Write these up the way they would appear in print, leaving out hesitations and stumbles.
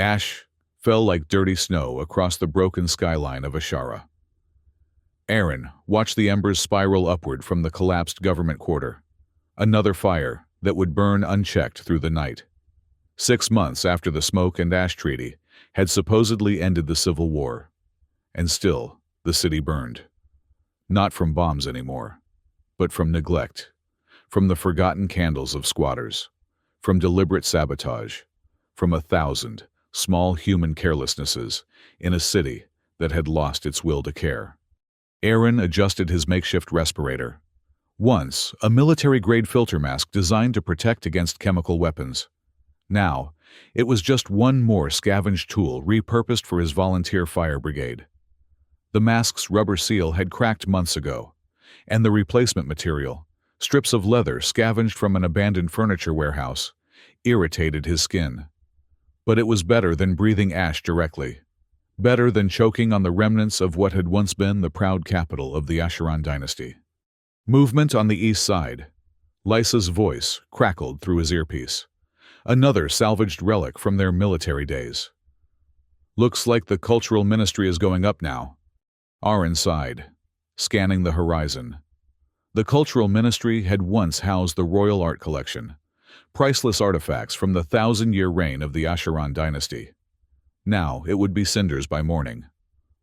Ash fell like dirty snow across the broken skyline of Ashara. Aaron watched the embers spiral upward from the collapsed government quarter. Another fire that would burn unchecked through the night. 6 months after the Smoke and Ash Treaty had supposedly ended the Civil War. And still, the city burned. Not from bombs anymore, but from neglect, from the forgotten candles of squatters, from deliberate sabotage, from 1,000 small human carelessnesses in a city that had lost its will to care. Aaron adjusted his makeshift respirator. Once, a military-grade filter mask designed to protect against chemical weapons. Now, it was just one more scavenged tool repurposed for his volunteer fire brigade. The mask's rubber seal had cracked months ago, and the replacement material, strips of leather scavenged from an abandoned furniture warehouse, irritated his skin. But it was better than breathing ash directly. Better than choking on the remnants of what had once been the proud capital of the Asheron dynasty. Movement on the east side. Lysa's voice crackled through his earpiece. Another salvaged relic from their military days. Looks like the cultural ministry is going up now. Aaron sighed, scanning the horizon. The cultural ministry had once housed the royal art collection, priceless artifacts from the 1,000-year reign of the Asheron dynasty. Now it would be cinders by morning,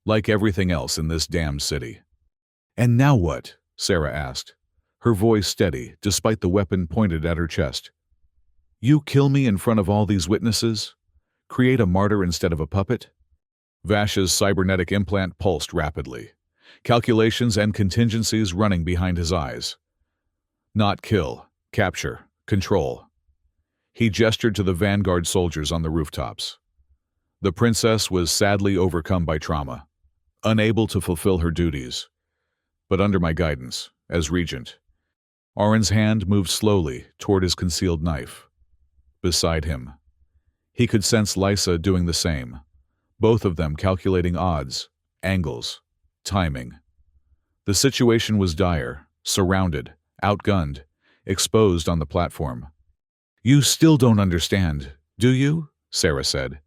like everything else in this damned city. And now what? Sarah asked, her voice steady despite the weapon pointed at her chest. You kill me in front of all these witnesses? Create a martyr instead of a puppet? Vash's cybernetic implant pulsed rapidly, calculations and contingencies running behind his eyes. Not kill, capture, control. He gestured to the vanguard soldiers on the rooftops. The princess was sadly overcome by trauma, unable to fulfill her duties. But under my guidance, as regent, Aaron's hand moved slowly toward his concealed knife. Beside him, he could sense Lysa doing the same, both of them calculating odds, angles, timing. The situation was dire, surrounded, outgunned, exposed on the platform. You still don't understand, do you? Sarah said.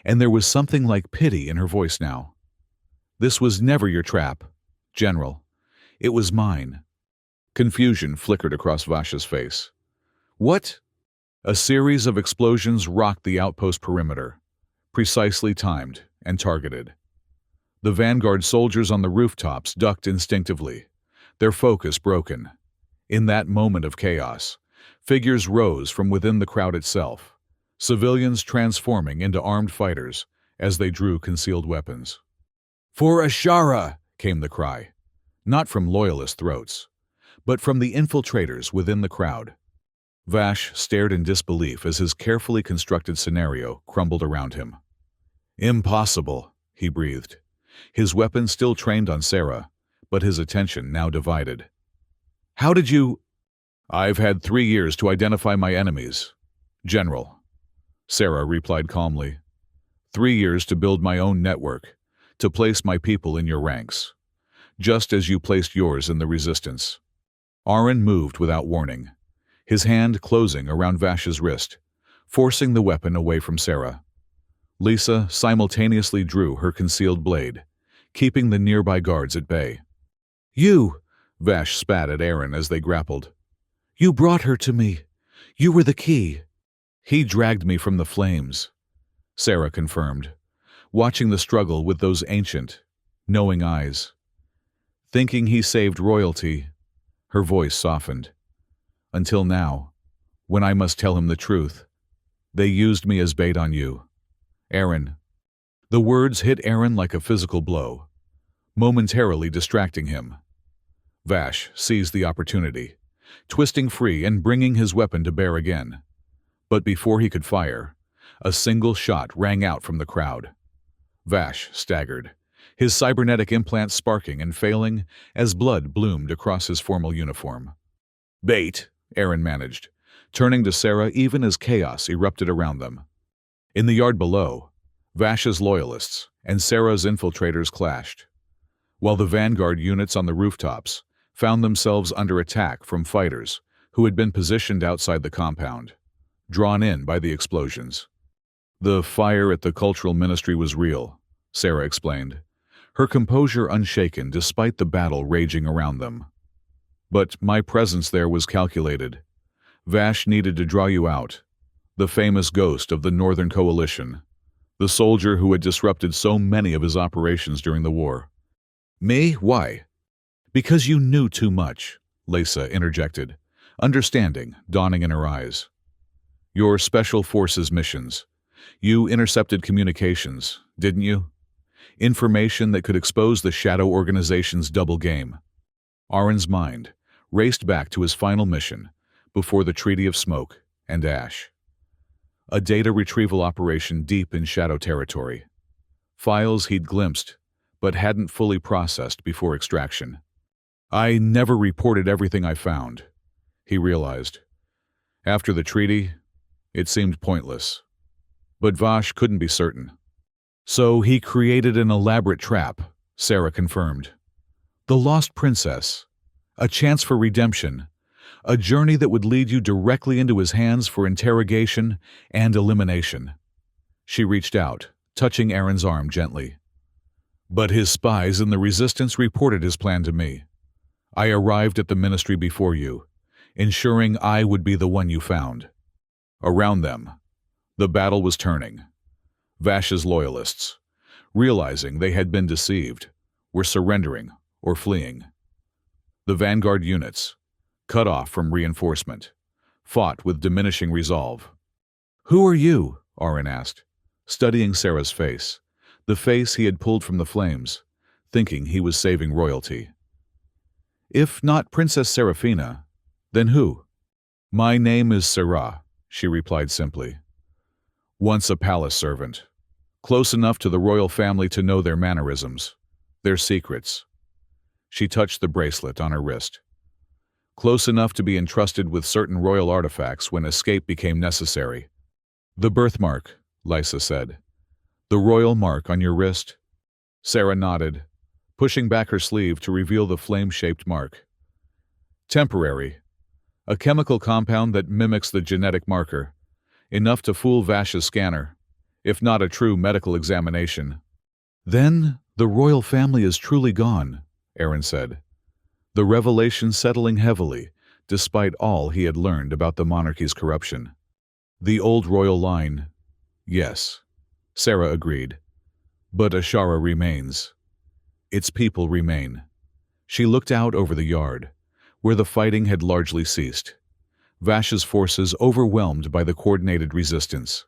And there was something like pity in her voice now. This was never your trap, General. It was mine. Confusion flickered across Vash's face. What? A series of explosions rocked the outpost perimeter, precisely timed and targeted. The vanguard soldiers on the rooftops ducked instinctively, their focus broken. In that moment of chaos, figures rose from within the crowd itself, civilians transforming into armed fighters as they drew concealed weapons. For Ashara! Came the cry, not from loyalist throats, but from the infiltrators within the crowd. Vash stared in disbelief as his carefully constructed scenario crumbled around him. Impossible, he breathed, his weapon still trained on Sarah, but his attention now divided. How did you... I've had 3 years to identify my enemies, General, Sarah replied calmly. 3 years to build my own network, to place my people in your ranks, just as you placed yours in the resistance. Aaron moved without warning, his hand closing around Vash's wrist, forcing the weapon away from Sarah. Lysa simultaneously drew her concealed blade, keeping the nearby guards at bay. You! Vash spat at Aaron as they grappled. You brought her to me. You were the key. He dragged me from the flames, Sarah confirmed, watching the struggle with those ancient, knowing eyes. Thinking he saved royalty, her voice softened. Until now, when I must tell him the truth, they used me as bait on you. Aaron. The words hit Aaron like a physical blow, momentarily distracting him. Vash seized the opportunity, twisting free and bringing his weapon to bear again. But before he could fire, a single shot rang out from the crowd. Vash staggered, his cybernetic implant sparking and failing as blood bloomed across his formal uniform. Bait, Aaron managed, turning to Sarah even as chaos erupted around them. In the yard below, Vash's loyalists and Sarah's infiltrators clashed, while the vanguard units on the rooftops found themselves under attack from fighters who had been positioned outside the compound, drawn in by the explosions. The fire at the cultural ministry was real, Sarah explained, her composure unshaken despite the battle raging around them. But my presence there was calculated. Vash needed to draw you out, the famous ghost of the Northern Coalition, the soldier who had disrupted so many of his operations during the war. Me? Why? Because you knew too much, Lisa interjected, understanding dawning in her eyes. Your Special Forces missions. You intercepted communications, didn't you? Information that could expose the Shadow Organization's double game. Aaron's mind raced back to his final mission before the Treaty of Smoke and Ash. A data retrieval operation deep in Shadow territory. Files he'd glimpsed, but hadn't fully processed before extraction. I never reported everything I found, he realized. After the treaty, it seemed pointless. But Vash couldn't be certain. So he created an elaborate trap, Sarah confirmed. The Lost Princess. A chance for redemption. A journey that would lead you directly into his hands for interrogation and elimination. She reached out, touching Aaron's arm gently. But his spies in the Resistance reported his plan to me. I arrived at the ministry before you, ensuring I would be the one you found. Around them, the battle was turning. Vash's loyalists, realizing they had been deceived, were surrendering or fleeing. The vanguard units, cut off from reinforcement, fought with diminishing resolve. Who are you? Aaron asked, studying Sarah's face, the face he had pulled from the flames, thinking he was saving royalty. If not Princess Seraphina, then who? My name is Sarah, she replied simply. Once a palace servant, close enough to the royal family to know their mannerisms, their secrets. She touched the bracelet on her wrist. Close enough to be entrusted with certain royal artifacts when escape became necessary. The birthmark, Lisa said. The royal mark on your wrist? Sarah nodded, pushing back her sleeve to reveal the flame-shaped mark. Temporary. A chemical compound that mimics the genetic marker, enough to fool Vash's scanner, if not a true medical examination. Then the royal family is truly gone, Aaron said, the revelation settling heavily, despite all he had learned about the monarchy's corruption. The old royal line, yes, Sarah agreed, but Ashara remains. Its people remain. She looked out over the yard, where the fighting had largely ceased, Vash's forces overwhelmed by the coordinated resistance.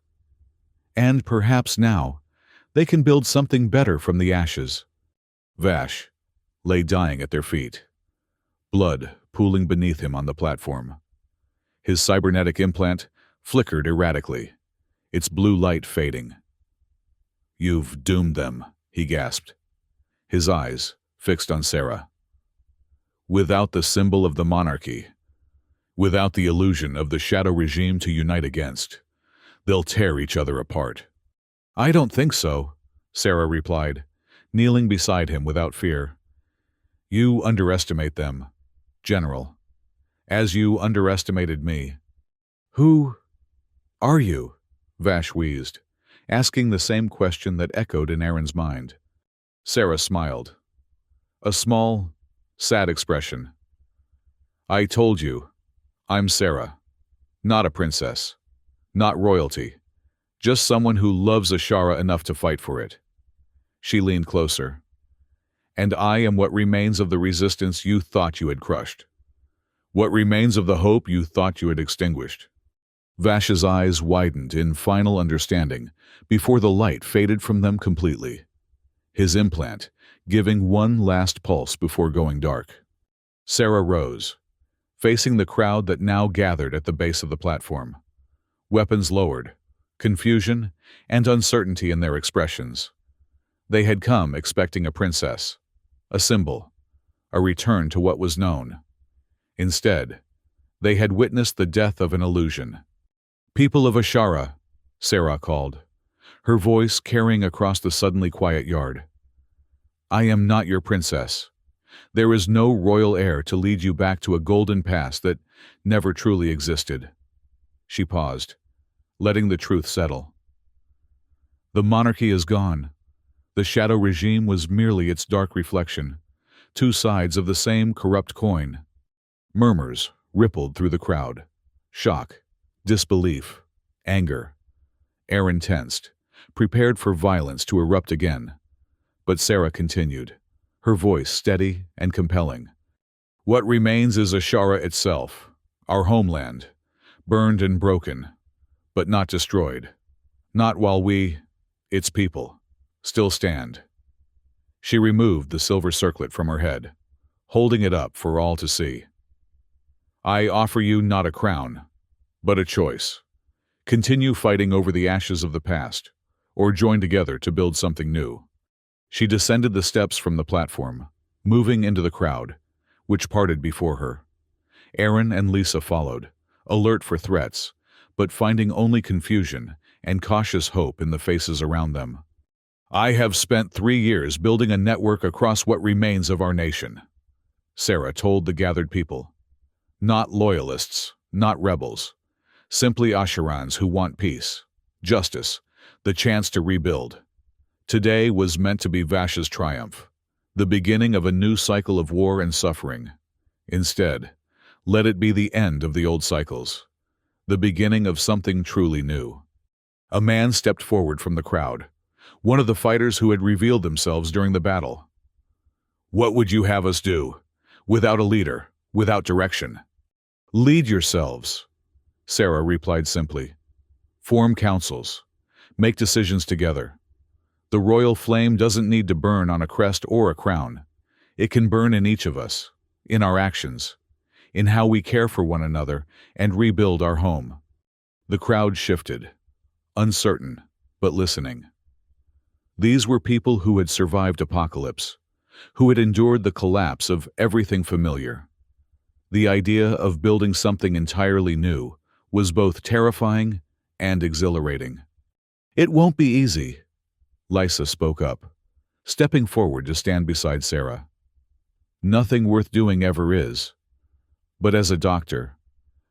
And perhaps now, they can build something better from the ashes. Vash lay dying at their feet, blood pooling beneath him on the platform. His cybernetic implant flickered erratically, its blue light fading. You've doomed them, he gasped, his eyes fixed on Sarah. Without the symbol of the monarchy, without the illusion of the shadow regime to unite against, they'll tear each other apart. I don't think so, Sarah replied, kneeling beside him without fear. You underestimate them, General, as you underestimated me. Who are you? Vash wheezed, asking the same question that echoed in Aaron's mind. Sarah smiled. A small, sad expression. I told you, I'm Sarah. Not a princess. Not royalty. Just someone who loves Ashara enough to fight for it. She leaned closer. And I am what remains of the resistance you thought you had crushed. What remains of the hope you thought you had extinguished. Vash's eyes widened in final understanding before the light faded from them completely. His implant giving one last pulse before going dark. Sarah rose, facing the crowd that now gathered at the base of the platform. Weapons lowered, confusion and uncertainty in their expressions. They had come expecting a princess, a symbol, a return to what was known. Instead, they had witnessed the death of an illusion. People of Ashara, Sarah called, her voice carrying across the suddenly quiet yard. I am not your princess. There is no royal heir to lead you back to a golden past that never truly existed. She paused, letting the truth settle. The monarchy is gone. The shadow regime was merely its dark reflection, two sides of the same corrupt coin. Murmurs rippled through the crowd. Shock, disbelief, anger. Aaron tensed, prepared for violence to erupt again. But Sarah continued, her voice steady and compelling. What remains is Ashara itself, our homeland, burned and broken, but not destroyed. Not while we, its people, still stand. She removed the silver circlet from her head, holding it up for all to see. I offer you not a crown, but a choice. Continue fighting over the ashes of the past, or join together to build something new. She descended the steps from the platform, moving into the crowd, which parted before her. Aaron and Lisa followed, alert for threats, but finding only confusion and cautious hope in the faces around them. I have spent 3 years building a network across what remains of our nation, Sarah told the gathered people. Not loyalists, not rebels, simply Asharans who want peace, justice, the chance to rebuild. Today was meant to be Vash's triumph, the beginning of a new cycle of war and suffering. Instead, let it be the end of the old cycles, the beginning of something truly new. A man stepped forward from the crowd, one of the fighters who had revealed themselves during the battle. What would you have us do? Without a leader, without direction. Lead yourselves, Sarah replied simply. Form councils. Make decisions together. The royal flame doesn't need to burn on a crest or a crown. It can burn in each of us, in our actions, in how we care for one another and rebuild our home. The crowd shifted, uncertain, but listening. These were people who had survived apocalypse, who had endured the collapse of everything familiar. The idea of building something entirely new was both terrifying and exhilarating. It won't be easy, Lisa spoke up, stepping forward to stand beside Sarah. Nothing worth doing ever is. But as a doctor,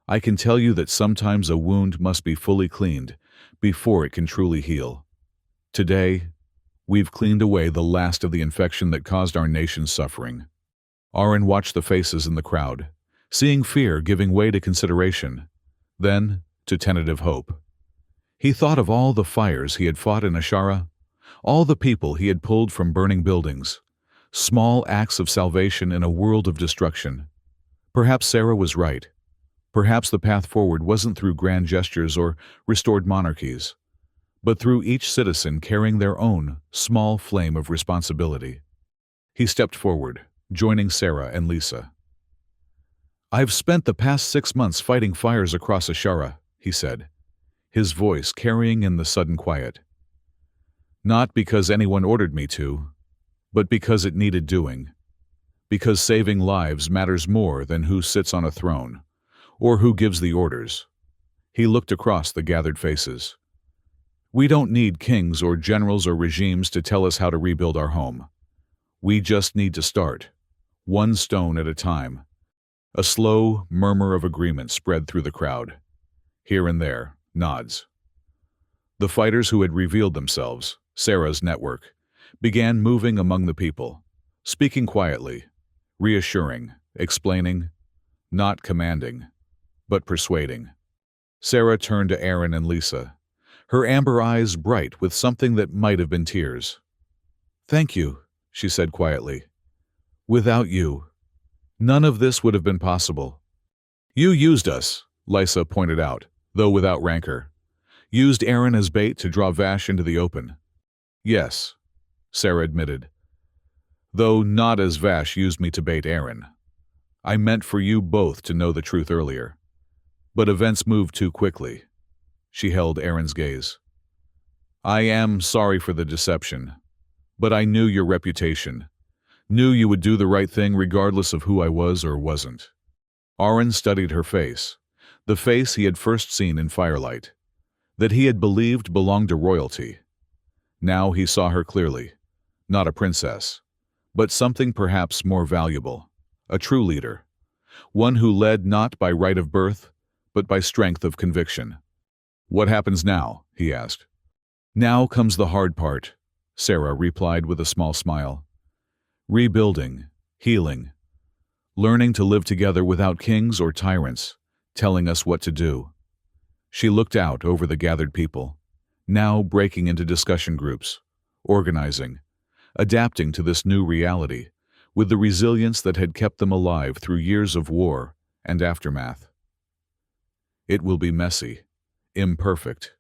I can tell you that sometimes a wound must be fully cleaned before it can truly heal. Today, we've cleaned away the last of the infection that caused our nation's suffering. Aaron watched the faces in the crowd, seeing fear giving way to consideration, then to tentative hope. He thought of all the fires he had fought in Ashara, all the people he had pulled from burning buildings, small acts of salvation in a world of destruction. Perhaps Sarah was right. Perhaps the path forward wasn't through grand gestures or restored monarchies, but through each citizen carrying their own small flame of responsibility. He stepped forward, joining Sarah and Lisa. I've spent the past 6 months fighting fires across Ashara, he said, his voice carrying in the sudden quiet. Not because anyone ordered me to, but because it needed doing. Because saving lives matters more than who sits on a throne, or who gives the orders. He looked across the gathered faces. We don't need kings or generals or regimes to tell us how to rebuild our home. We just need to start, one stone at a time. A slow murmur of agreement spread through the crowd. Here and there, nods. The fighters who had revealed themselves, Sarah's network, began moving among the people, speaking quietly, reassuring, explaining, not commanding, but persuading. Sarah turned to Aaron and Lisa, her amber eyes bright with something that might have been tears. Thank you, she said quietly. Without you, none of this would have been possible. You used us, Lisa pointed out, though without rancor. Used Aaron as bait to draw Vash into the open. Yes, Sarah admitted. Though not as Vash used me to bait Aaron. I meant for you both to know the truth earlier. But events moved too quickly. She held Aaron's gaze. I am sorry for the deception, but I knew your reputation. Knew you would do the right thing regardless of who I was or wasn't. Aaron studied her face, the face he had first seen in firelight, that he had believed belonged to royalty. Now he saw her clearly, not a princess, but something perhaps more valuable, a true leader, one who led not by right of birth, but by strength of conviction. What happens now? He asked. Now comes the hard part, Sarah replied with a small smile. Rebuilding, healing, learning to live together without kings or tyrants telling us what to do. She looked out over the gathered people, now breaking into discussion groups, organizing, adapting to this new reality with the resilience that had kept them alive through years of war and aftermath. It will be messy, imperfect,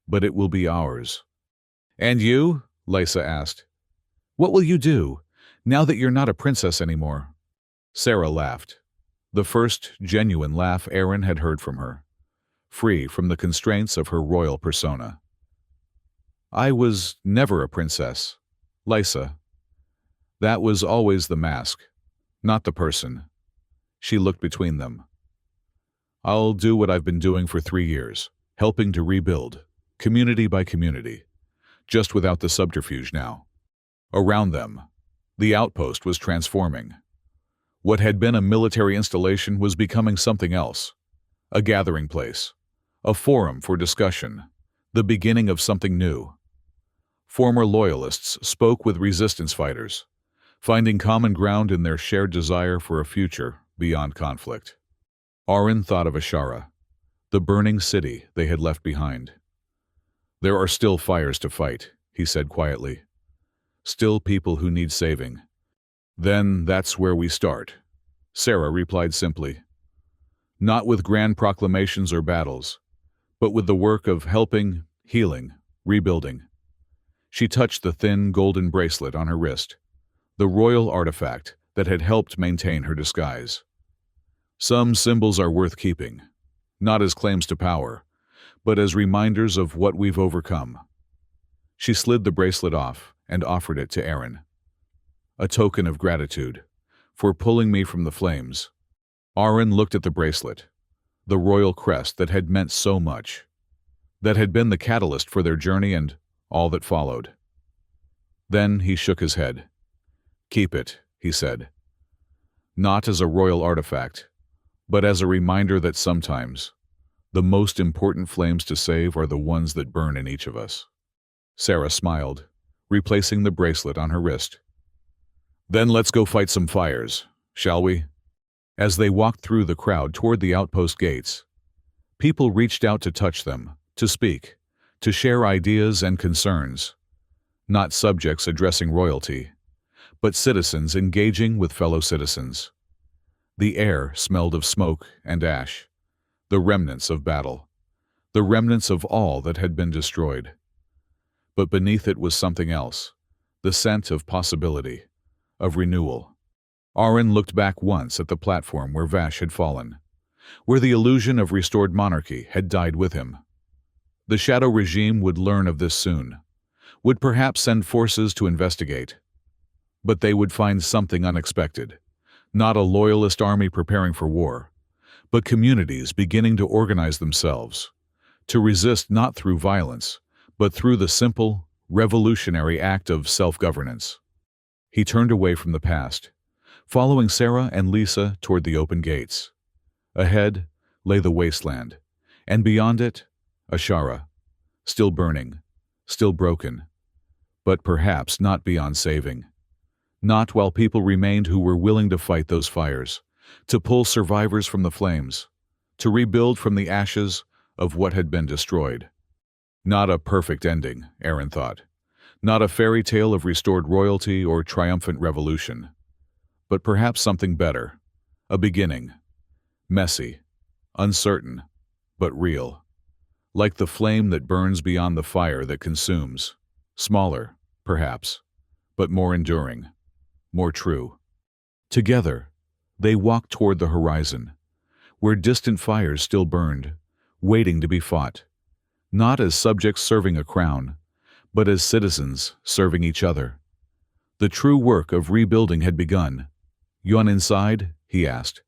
but it will be ours. And you? Lysa asked. What will you do, now that you're not a princess anymore? Sarah laughed, the first genuine laugh Aaron had heard from her, free from the constraints of her royal persona. I was never a princess, Lysa. That was always the mask, not the person. She looked between them. I'll do what I've been doing for 3 years, helping to rebuild, community by community, just without the subterfuge now. Around them, the outpost was transforming. What had been a military installation was becoming something else, a gathering place, a forum for discussion, the beginning of something new. Former loyalists spoke with resistance fighters, finding common ground in their shared desire for a future beyond conflict. Aaron thought of Ashara, the burning city they had left behind. There are still fires to fight, he said quietly. Still people who need saving. Then that's where we start, Sarah replied simply. Not with grand proclamations or battles, but with the work of helping, healing, rebuilding. She touched the thin golden bracelet on her wrist, the royal artifact that had helped maintain her disguise. Some symbols are worth keeping, not as claims to power, but as reminders of what we've overcome. She slid the bracelet off and offered it to Aaron. A token of gratitude for pulling me from the flames. Aaron looked at the bracelet, the royal crest that had meant so much, that had been the catalyst for their journey and all that followed. Then he shook his head. Keep it, he said. Not as a royal artifact, but as a reminder that sometimes the most important flames to save are the ones that burn in each of us. Sarah smiled, replacing the bracelet on her wrist. Then let's go fight some fires, shall we? As they walked through the crowd toward the outpost gates, people reached out to touch them, to speak, to share ideas and concerns. Not subjects addressing royalty, but citizens engaging with fellow citizens. The air smelled of smoke and ash, the remnants of battle, the remnants of all that had been destroyed. But beneath it was something else, the scent of possibility, of renewal. Aaron looked back once at the platform where Vash had fallen, where the illusion of restored monarchy had died with him. The Shadow regime would learn of this soon, would perhaps send forces to investigate. But they would find something unexpected, not a loyalist army preparing for war, but communities beginning to organize themselves, to resist not through violence, but through the simple, revolutionary act of self-governance. He turned away from the past, following Sarah and Lysa toward the open gates. Ahead lay the wasteland, and beyond it, Ashara, still burning, still broken, but perhaps not beyond saving. Not while people remained who were willing to fight those fires, to pull survivors from the flames, to rebuild from the ashes of what had been destroyed. Not a perfect ending, Aaron thought. Not a fairy tale of restored royalty or triumphant revolution, but perhaps something better, a beginning, messy, uncertain, but real, like the flame that burns beyond the fire that consumes, smaller, perhaps, but more enduring, more true. Together, they walked toward the horizon, where distant fires still burned, waiting to be fought, not as subjects serving a crown, but as citizens serving each other. The true work of rebuilding had begun. "You inside?" he asked,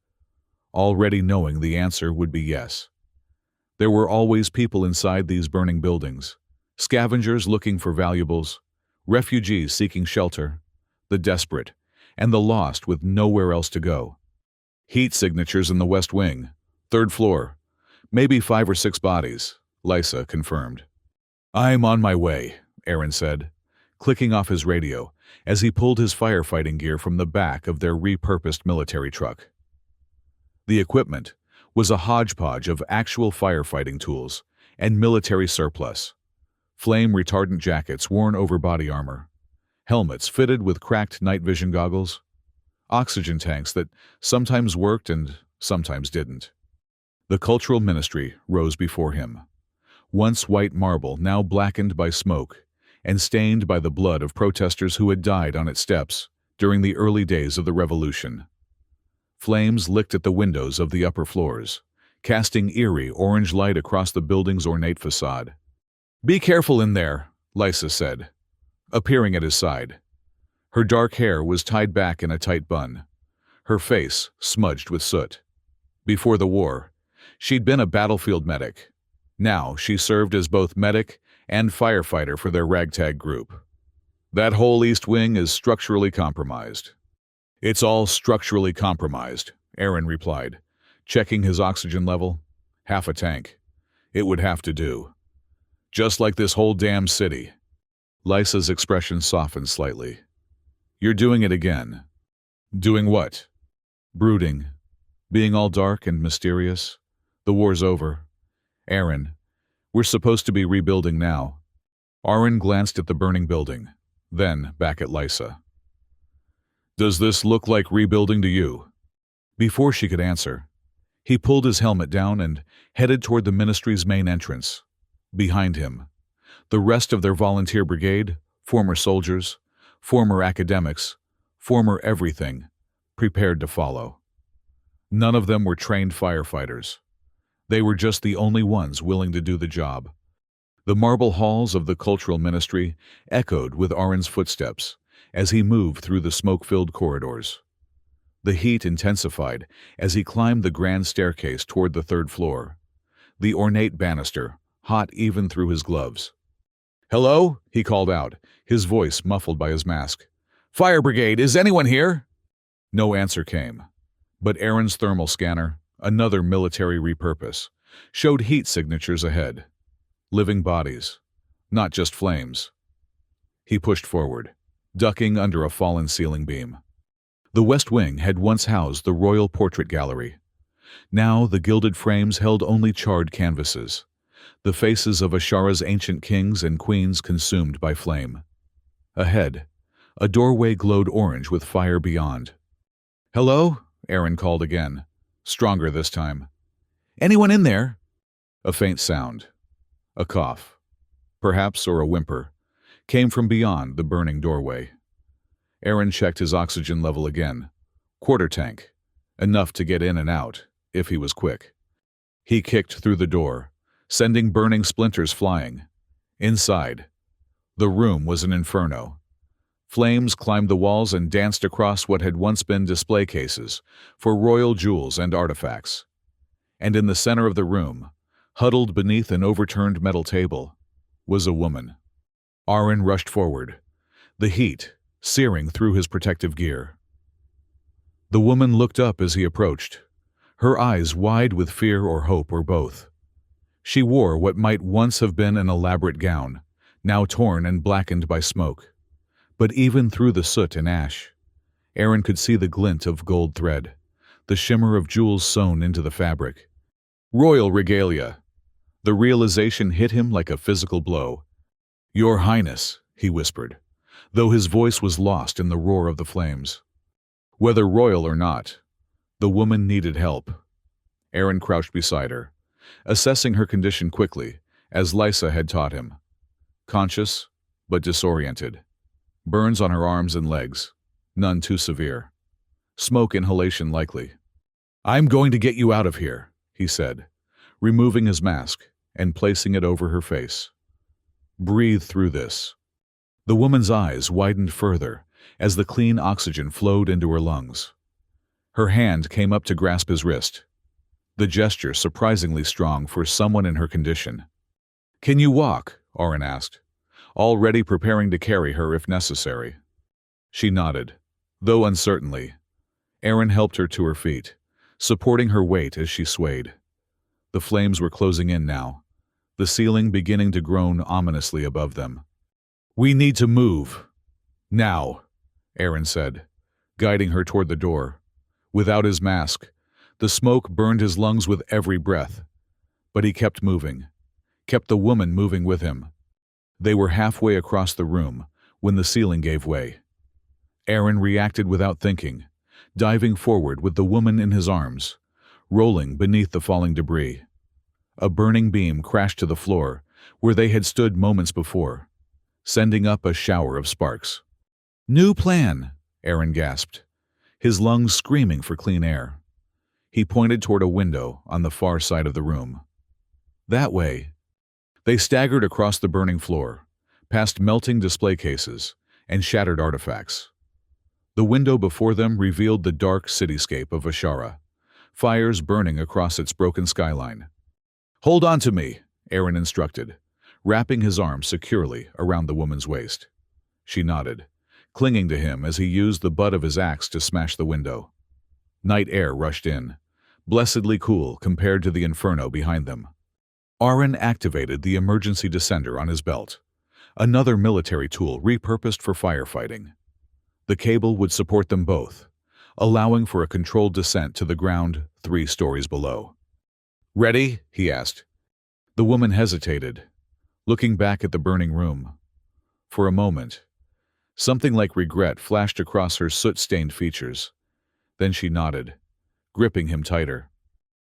already knowing the answer would be yes. There were always people inside these burning buildings, scavengers looking for valuables, refugees seeking shelter, the desperate, and the lost with nowhere else to go. Heat signatures in the West Wing, 3rd floor, maybe 5 or 6 bodies, Lysa confirmed. I'm on my way, Aaron said, clicking off his radio as he pulled his firefighting gear from the back of their repurposed military truck. The equipment was a hodgepodge of actual firefighting tools and military surplus: flame-retardant jackets worn over body armor, helmets fitted with cracked night vision goggles, oxygen tanks that sometimes worked and sometimes didn't. The cultural ministry rose before him, once white marble, now blackened by smoke and stained by the blood of protesters who had died on its steps during the early days of the revolution. Flames licked at the windows of the upper floors, casting eerie orange light across the building's ornate facade. "Be careful in there," Lysa said, appearing at his side. Her dark hair was tied back in a tight bun, her face smudged with soot. Before the war, she'd been a battlefield medic. Now she served as both medic and firefighter for their ragtag group. "That whole East Wing is structurally compromised." "It's all structurally compromised," Aaron replied, checking his oxygen level. "Half a tank. It would have to do. Just like this whole damn city." Lysa's expression softened slightly. "You're doing it again." "Doing what?" "Brooding. Being all dark and mysterious. The war's over. Aaron, we're supposed to be rebuilding now." Aaron glanced at the burning building, then back at Lysa. "Does this look like rebuilding to you?" Before she could answer, he pulled his helmet down and headed toward the ministry's main entrance. Behind him, the rest of their volunteer brigade, former soldiers, former academics, former everything, prepared to follow. None of them were trained firefighters. They were just the only ones willing to do the job. The marble halls of the cultural ministry echoed with Aaron's footsteps as he moved through the smoke-filled corridors. The heat intensified as he climbed the grand staircase toward the third floor, the ornate banister hot even through his gloves. "Hello?" he called out, his voice muffled by his mask. "Fire brigade, is anyone here?" No answer came, but Aaron's thermal scanner, another military repurpose, showed heat signatures ahead. Living bodies, not just flames. He pushed forward, ducking under a fallen ceiling beam. The West Wing had once housed the Royal Portrait Gallery. Now the gilded frames held only charred canvases, the faces of Ashara's ancient kings and queens consumed by flame. Ahead, a doorway glowed orange with fire beyond. "Hello?" Aaron called again, stronger this time. "Anyone in there?" A faint sound, a cough, perhaps, or a whimper, came from beyond the burning doorway. Aaron checked his oxygen level again. Quarter tank, enough to get in and out, if he was quick. He kicked through the door, sending burning splinters flying. Inside, the room was an inferno. Flames climbed the walls and danced across what had once been display cases for royal jewels and artifacts. And in the center of the room, huddled beneath an overturned metal table, was a woman. Aaron rushed forward, the heat searing through his protective gear. The woman looked up as he approached, her eyes wide with fear or hope or both. She wore what might once have been an elaborate gown, now torn and blackened by smoke. But even through the soot and ash, Aaron could see the glint of gold thread, the shimmer of jewels sewn into the fabric. Royal regalia. The realization hit him like a physical blow. "Your Highness," he whispered, though his voice was lost in the roar of the flames. Whether royal or not, the woman needed help. Aaron crouched beside her, assessing her condition quickly, as Lysa had taught him. Conscious, but disoriented. Burns on her arms and legs, none too severe. Smoke inhalation likely. "I'm going to get you out of here," he said, removing his mask and placing it over her face. "Breathe through this." The woman's eyes widened further as the clean oxygen flowed into her lungs. Her hand came up to grasp his wrist, the gesture surprisingly strong for someone in her condition. "Can you walk?" Aaron asked, already preparing to carry her if necessary. She nodded, though uncertainly. Aaron helped her to her feet, supporting her weight as she swayed. The flames were closing in now, the ceiling beginning to groan ominously above them. "We need to move. Now," Aaron said, guiding her toward the door. Without his mask, the smoke burned his lungs with every breath. But he kept moving, kept the woman moving with him. They were halfway across the room when the ceiling gave way. Aaron reacted without thinking, diving forward with the woman in his arms, rolling beneath the falling debris. A burning beam crashed to the floor where they had stood moments before, sending up a shower of sparks. "New plan," Aaron gasped, his lungs screaming for clean air. He pointed toward a window on the far side of the room. "That way." They staggered across the burning floor, past melting display cases and shattered artifacts. The window before them revealed the dark cityscape of Ashara, fires burning across its broken skyline. "Hold on to me," Aaron instructed, wrapping his arm securely around the woman's waist. She nodded, clinging to him as he used the butt of his axe to smash the window. Night air rushed in, blessedly cool compared to the inferno behind them. Aaron activated the emergency descender on his belt, another military tool repurposed for firefighting. The cable would support them both, allowing for a controlled descent to the ground 3 stories below. "Ready?" he asked. The woman hesitated, looking back at the burning room. For a moment, something like regret flashed across her soot-stained features. Then she nodded, gripping him tighter.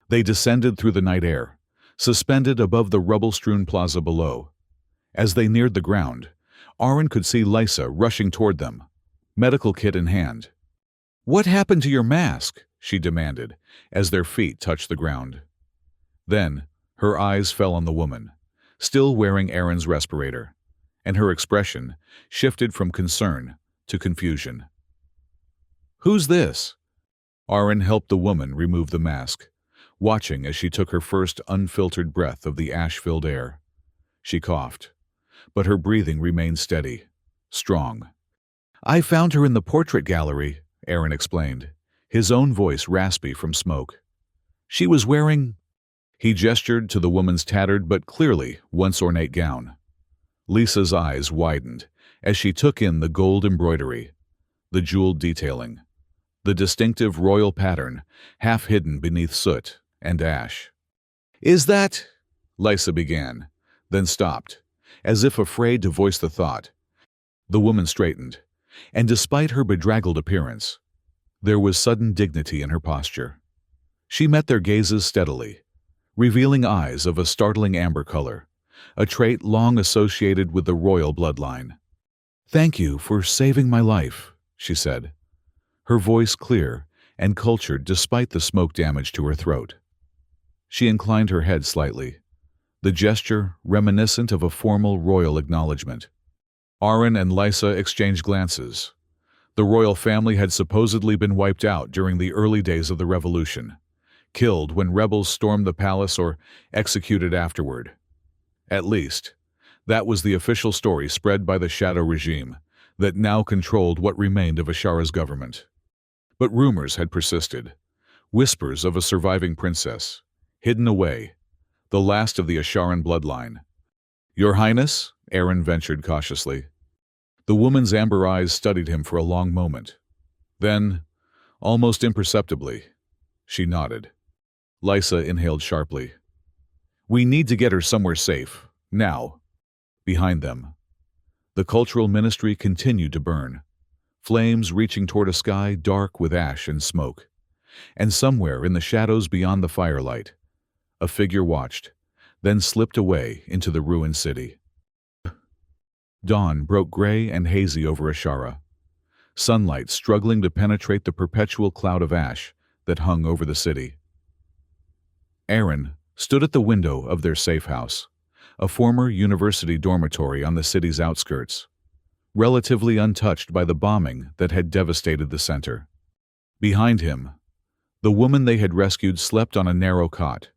They descended through the night air, suspended above the rubble-strewn plaza below. As they neared the ground, Aaron could see Lysa rushing toward them, medical kit in hand. "What happened to your mask?" she demanded, as their feet touched the ground. Then, her eyes fell on the woman, still wearing Aaron's respirator, and her expression shifted from concern to confusion. "Who's this?" Aaron helped the woman remove the mask, watching as she took her first unfiltered breath of the ash-filled air. She coughed, but her breathing remained steady, strong. "I found her in the portrait gallery," Aaron explained, his own voice raspy from smoke. "She was wearing—" He gestured to the woman's tattered but clearly once ornate gown. Lisa's eyes widened as she took in the gold embroidery, the jeweled detailing, the distinctive royal pattern half hidden beneath soot and ash. "Is that—" Lysa began, then stopped, as if afraid to voice the thought. The woman straightened, and despite her bedraggled appearance, there was sudden dignity in her posture. She met their gazes steadily, revealing eyes of a startling amber color, a trait long associated with the royal bloodline. "Thank you for saving my life," she said, her voice clear and cultured despite the smoke damage to her throat. She inclined her head slightly, the gesture reminiscent of a formal royal acknowledgement. Aaron and Lysa exchanged glances. The royal family had supposedly been wiped out during the early days of the revolution, killed when rebels stormed the palace or executed afterward. At least, that was the official story spread by the Shadow regime that now controlled what remained of Ashara's government. But rumors had persisted, whispers of a surviving princess, hidden away, the last of the Asharan bloodline. "Your Highness?" Aaron ventured cautiously. The woman's amber eyes studied him for a long moment. Then, almost imperceptibly, she nodded. Lysa inhaled sharply. "We need to get her somewhere safe, now." Behind them, the cultural ministry continued to burn, flames reaching toward a sky dark with ash and smoke. And somewhere in the shadows beyond the firelight, a figure watched, then slipped away into the ruined city. Dawn broke gray and hazy over Ashara, sunlight struggling to penetrate the perpetual cloud of ash that hung over the city. Aaron stood at the window of their safe house, a former university dormitory on the city's outskirts, relatively untouched by the bombing that had devastated the center. Behind him, the woman they had rescued slept on a narrow cot,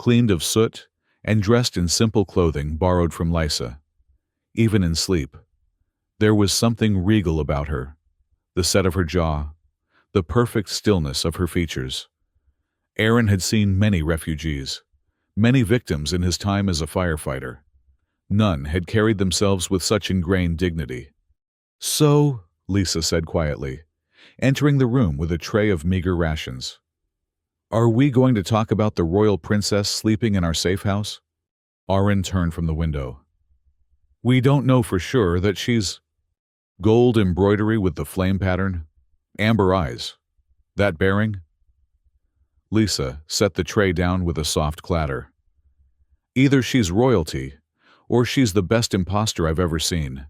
cleaned of soot and dressed in simple clothing borrowed from Lysa. Even in sleep, there was something regal about her, the set of her jaw, the perfect stillness of her features. Aaron had seen many refugees, Many victims in his time as a firefighter. None had carried themselves with such ingrained dignity. "So," Lisa said quietly, entering the room with a tray of meager rations, "are we going to talk about the royal princess sleeping in our safe house?" Aaron turned from the window. "We don't know for sure that she's—" Gold embroidery with the flame pattern, amber eyes. That bearing? Lisa set the tray down with a soft clatter. "Either she's royalty, or she's the best imposter I've ever seen."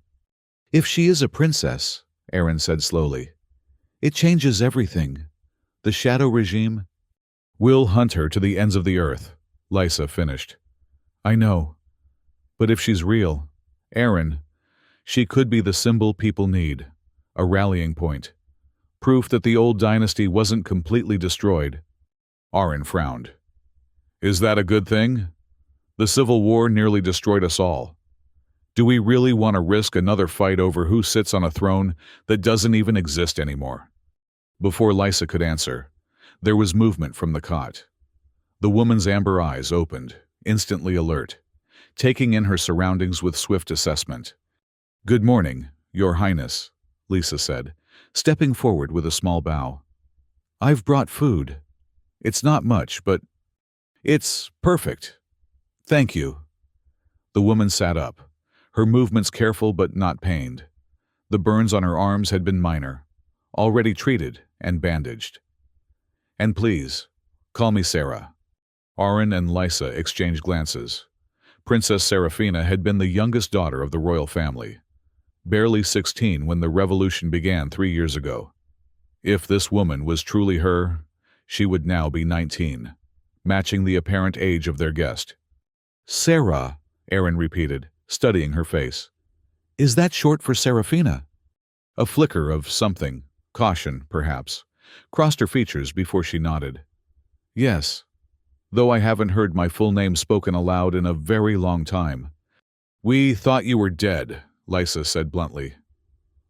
"If she is a princess," Aaron said slowly, "it changes everything. The shadow regime—" "We'll hunt her to the ends of the earth," Lisa finished. "I know. But if she's real, Aaron, she could be the symbol people need, a rallying point. Proof that the old dynasty wasn't completely destroyed." Aaron frowned. "Is that a good thing? The Civil War nearly destroyed us all. Do we really want to risk another fight over who sits on a throne that doesn't even exist anymore?" Before Lisa could answer, there was movement from the cot. The woman's amber eyes opened, instantly alert, taking in her surroundings with swift assessment. "Good morning, Your Highness," Lisa said, stepping forward with a small bow. "I've brought food. It's not much, but it's perfect. Thank you." The woman sat up, her movements careful but not pained. The burns on her arms had been minor, already treated and bandaged. "And please, call me Sarah." Aaron and Lisa exchanged glances. Princess Serafina had been the youngest daughter of the royal family, barely 16 when the revolution began 3 years ago. If this woman was truly her, she would now be 19, matching the apparent age of their guest. "Sarah," Aaron repeated, studying her face. "Is that short for Serafina?" A flicker of something, caution, perhaps, crossed her features before she nodded. "Yes, though I haven't heard my full name spoken aloud in a very long time." "We thought you were dead," Lisa said bluntly.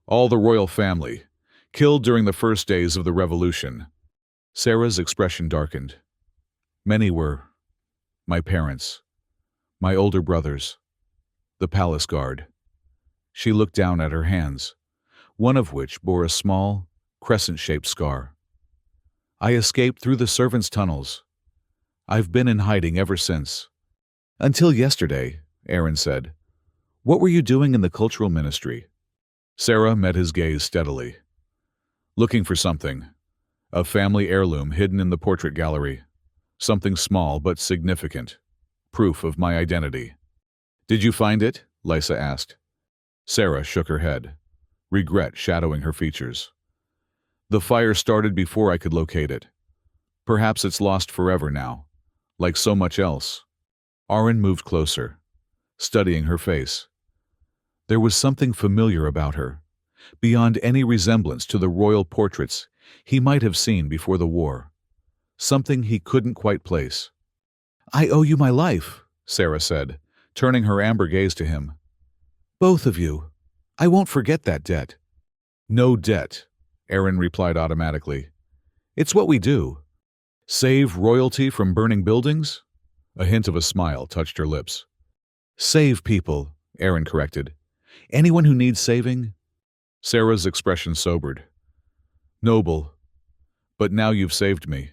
"All the royal family, killed during the first days of the revolution." Sarah's expression darkened. "Many were. My parents, my older brothers, the palace guard." She looked down at her hands, one of which bore a small, crescent-shaped scar. "I escaped through the servants' tunnels. I've been in hiding ever since." "Until yesterday," Aaron said. "What were you doing in the cultural ministry?" Sarah met his gaze steadily. "Looking for something. A family heirloom hidden in the portrait gallery. Something small but significant. Proof of my identity." "Did you find it?" Lisa asked. Sarah shook her head, regret shadowing her features. "The fire started before I could locate it. Perhaps it's lost forever now, like so much else." Aaron moved closer, studying her face. There was something familiar about her, beyond any resemblance to the royal portraits he might have seen before the war. Something he couldn't quite place. "I owe you my life," Sarah said, turning her amber gaze to him. "Both of you. I won't forget that debt." "No debt," Aaron replied automatically. "It's what we do. Save royalty from burning buildings?" A hint of a smile touched her lips. "Save people," Aaron corrected. "Anyone who needs saving?" Sarah's expression sobered. "Noble. But now you've saved me.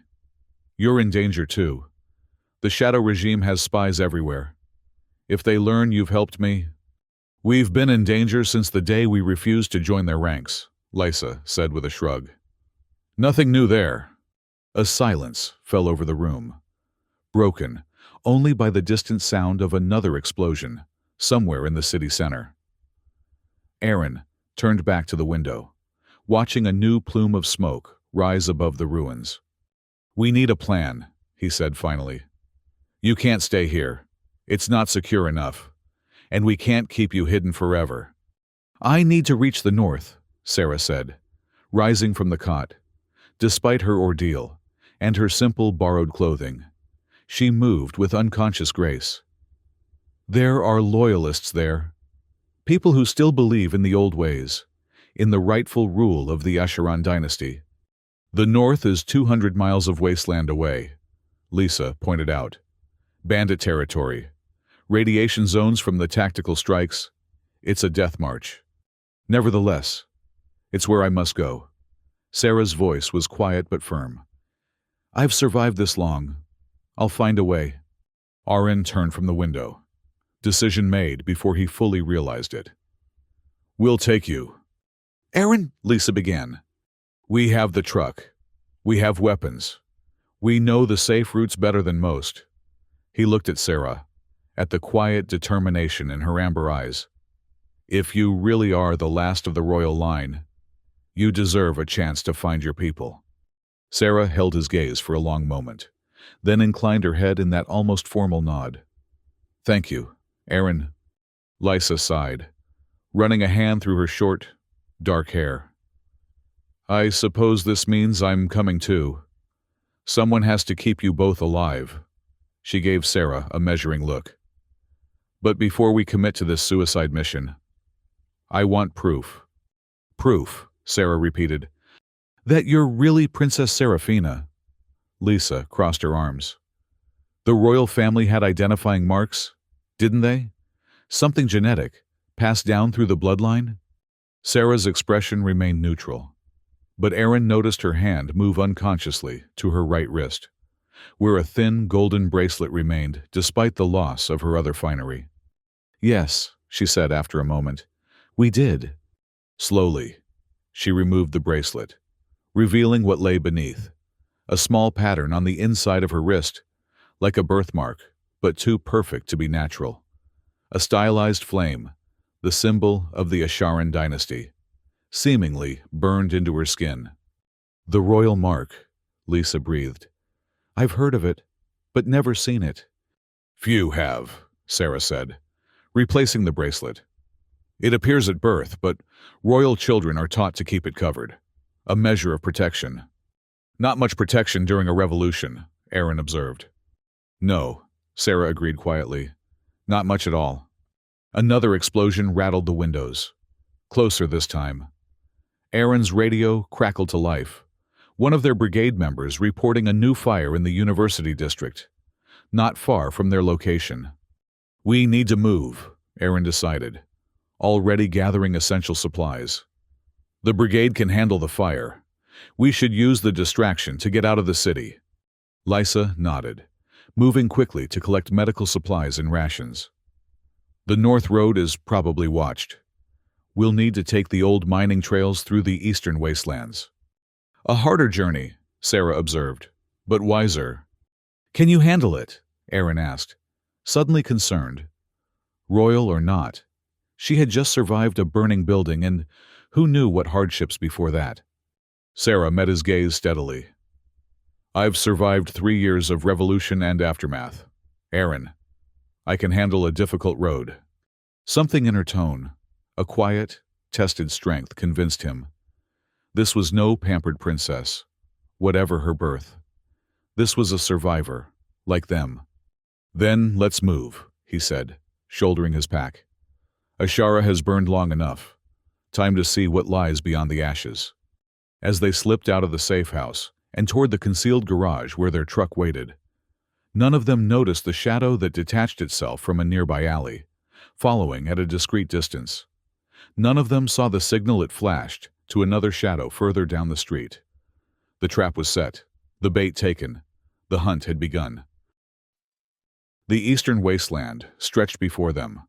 You're in danger too. The shadow regime has spies everywhere. If they learn you've helped me—" "We've been in danger since the day we refused to join their ranks," Lisa said with a shrug. "Nothing new there." A silence fell over the room, broken only by the distant sound of another explosion somewhere in the city center. Aaron turned back to the window, watching a new plume of smoke rise above the ruins. "We need a plan," he said finally. "You can't stay here. It's not secure enough. And we can't keep you hidden forever." "I need to reach the north," Sarah said, rising from the cot. Despite her ordeal and her simple borrowed clothing, she moved with unconscious grace. "There are loyalists there. People who still believe in the old ways, in the rightful rule of the Acheron dynasty. The north is 200 miles of wasteland away," Lisa pointed out. Bandit territory. Radiation zones from the tactical strikes. It's a death march. Nevertheless, it's where I must go. Sarah's voice was quiet but firm. I've survived this long. I'll find a way. Aaron turned from the window. Decision made before he fully realized it. We'll take you. Aaron, Lisa began. We have the truck. We have weapons. We know the safe routes better than most. He looked at Sarah, at the quiet determination in her amber eyes. If you really are the last of the royal line, you deserve a chance to find your people. Sarah held his gaze for a long moment, then inclined her head in that almost formal nod. Thank you, Aaron. Lisa sighed, running a hand through her short, dark hair. I suppose this means I'm coming too. Someone has to keep you both alive. She gave Sarah a measuring look. But before we commit to this suicide mission, I want proof. Proof, Sarah repeated. That you're really Princess Serafina. Lisa crossed her arms. The royal family had identifying marks, didn't they? Something genetic, passed down through the bloodline? Sarah's expression remained neutral. But Aaron noticed her hand move unconsciously to her right wrist, where a thin golden bracelet remained despite the loss of her other finery. Yes, she said after a moment. We did. Slowly, she removed the bracelet, revealing what lay beneath, a small pattern on the inside of her wrist, like a birthmark, but too perfect to be natural. A stylized flame, the symbol of the Asharan dynasty, seemingly burned into her skin. The royal mark, Lisa breathed. I've heard of it, but never seen it. Few have, Sarah said, replacing the bracelet. It appears at birth, but royal children are taught to keep it covered. A measure of protection. Not much protection during a revolution, Aaron observed. No, Sarah agreed quietly. Not much at all. Another explosion rattled the windows. Closer this time. Aaron's radio crackled to life. One of their brigade members reporting a new fire in the university district, not far from their location. We need to move, Aaron decided, already gathering essential supplies. The brigade can handle the fire. We should use the distraction to get out of the city. Lisa nodded, moving quickly to collect medical supplies and rations. The North Road is probably watched. We'll need to take the old mining trails through the eastern wastelands. A harder journey, Sarah observed, but wiser. Can you handle it? Aaron asked, suddenly concerned. Royal or not, she had just survived a burning building, and who knew what hardships before that? Sarah met his gaze steadily. I've survived 3 years of revolution and aftermath. Aaron, I can handle a difficult road. Something in her tone, a quiet, tested strength, convinced him. This was no pampered princess, whatever her birth. This was a survivor, like them. Then let's move, he said, shouldering his pack. Ashara has burned long enough. Time to see what lies beyond the ashes. As they slipped out of the safe house and toward the concealed garage where their truck waited, none of them noticed the shadow that detached itself from a nearby alley, following at a discreet distance. None of them saw the signal it flashed to another shadow further down the street. The trap was set, the bait taken, the hunt had begun. The eastern wasteland stretched before them,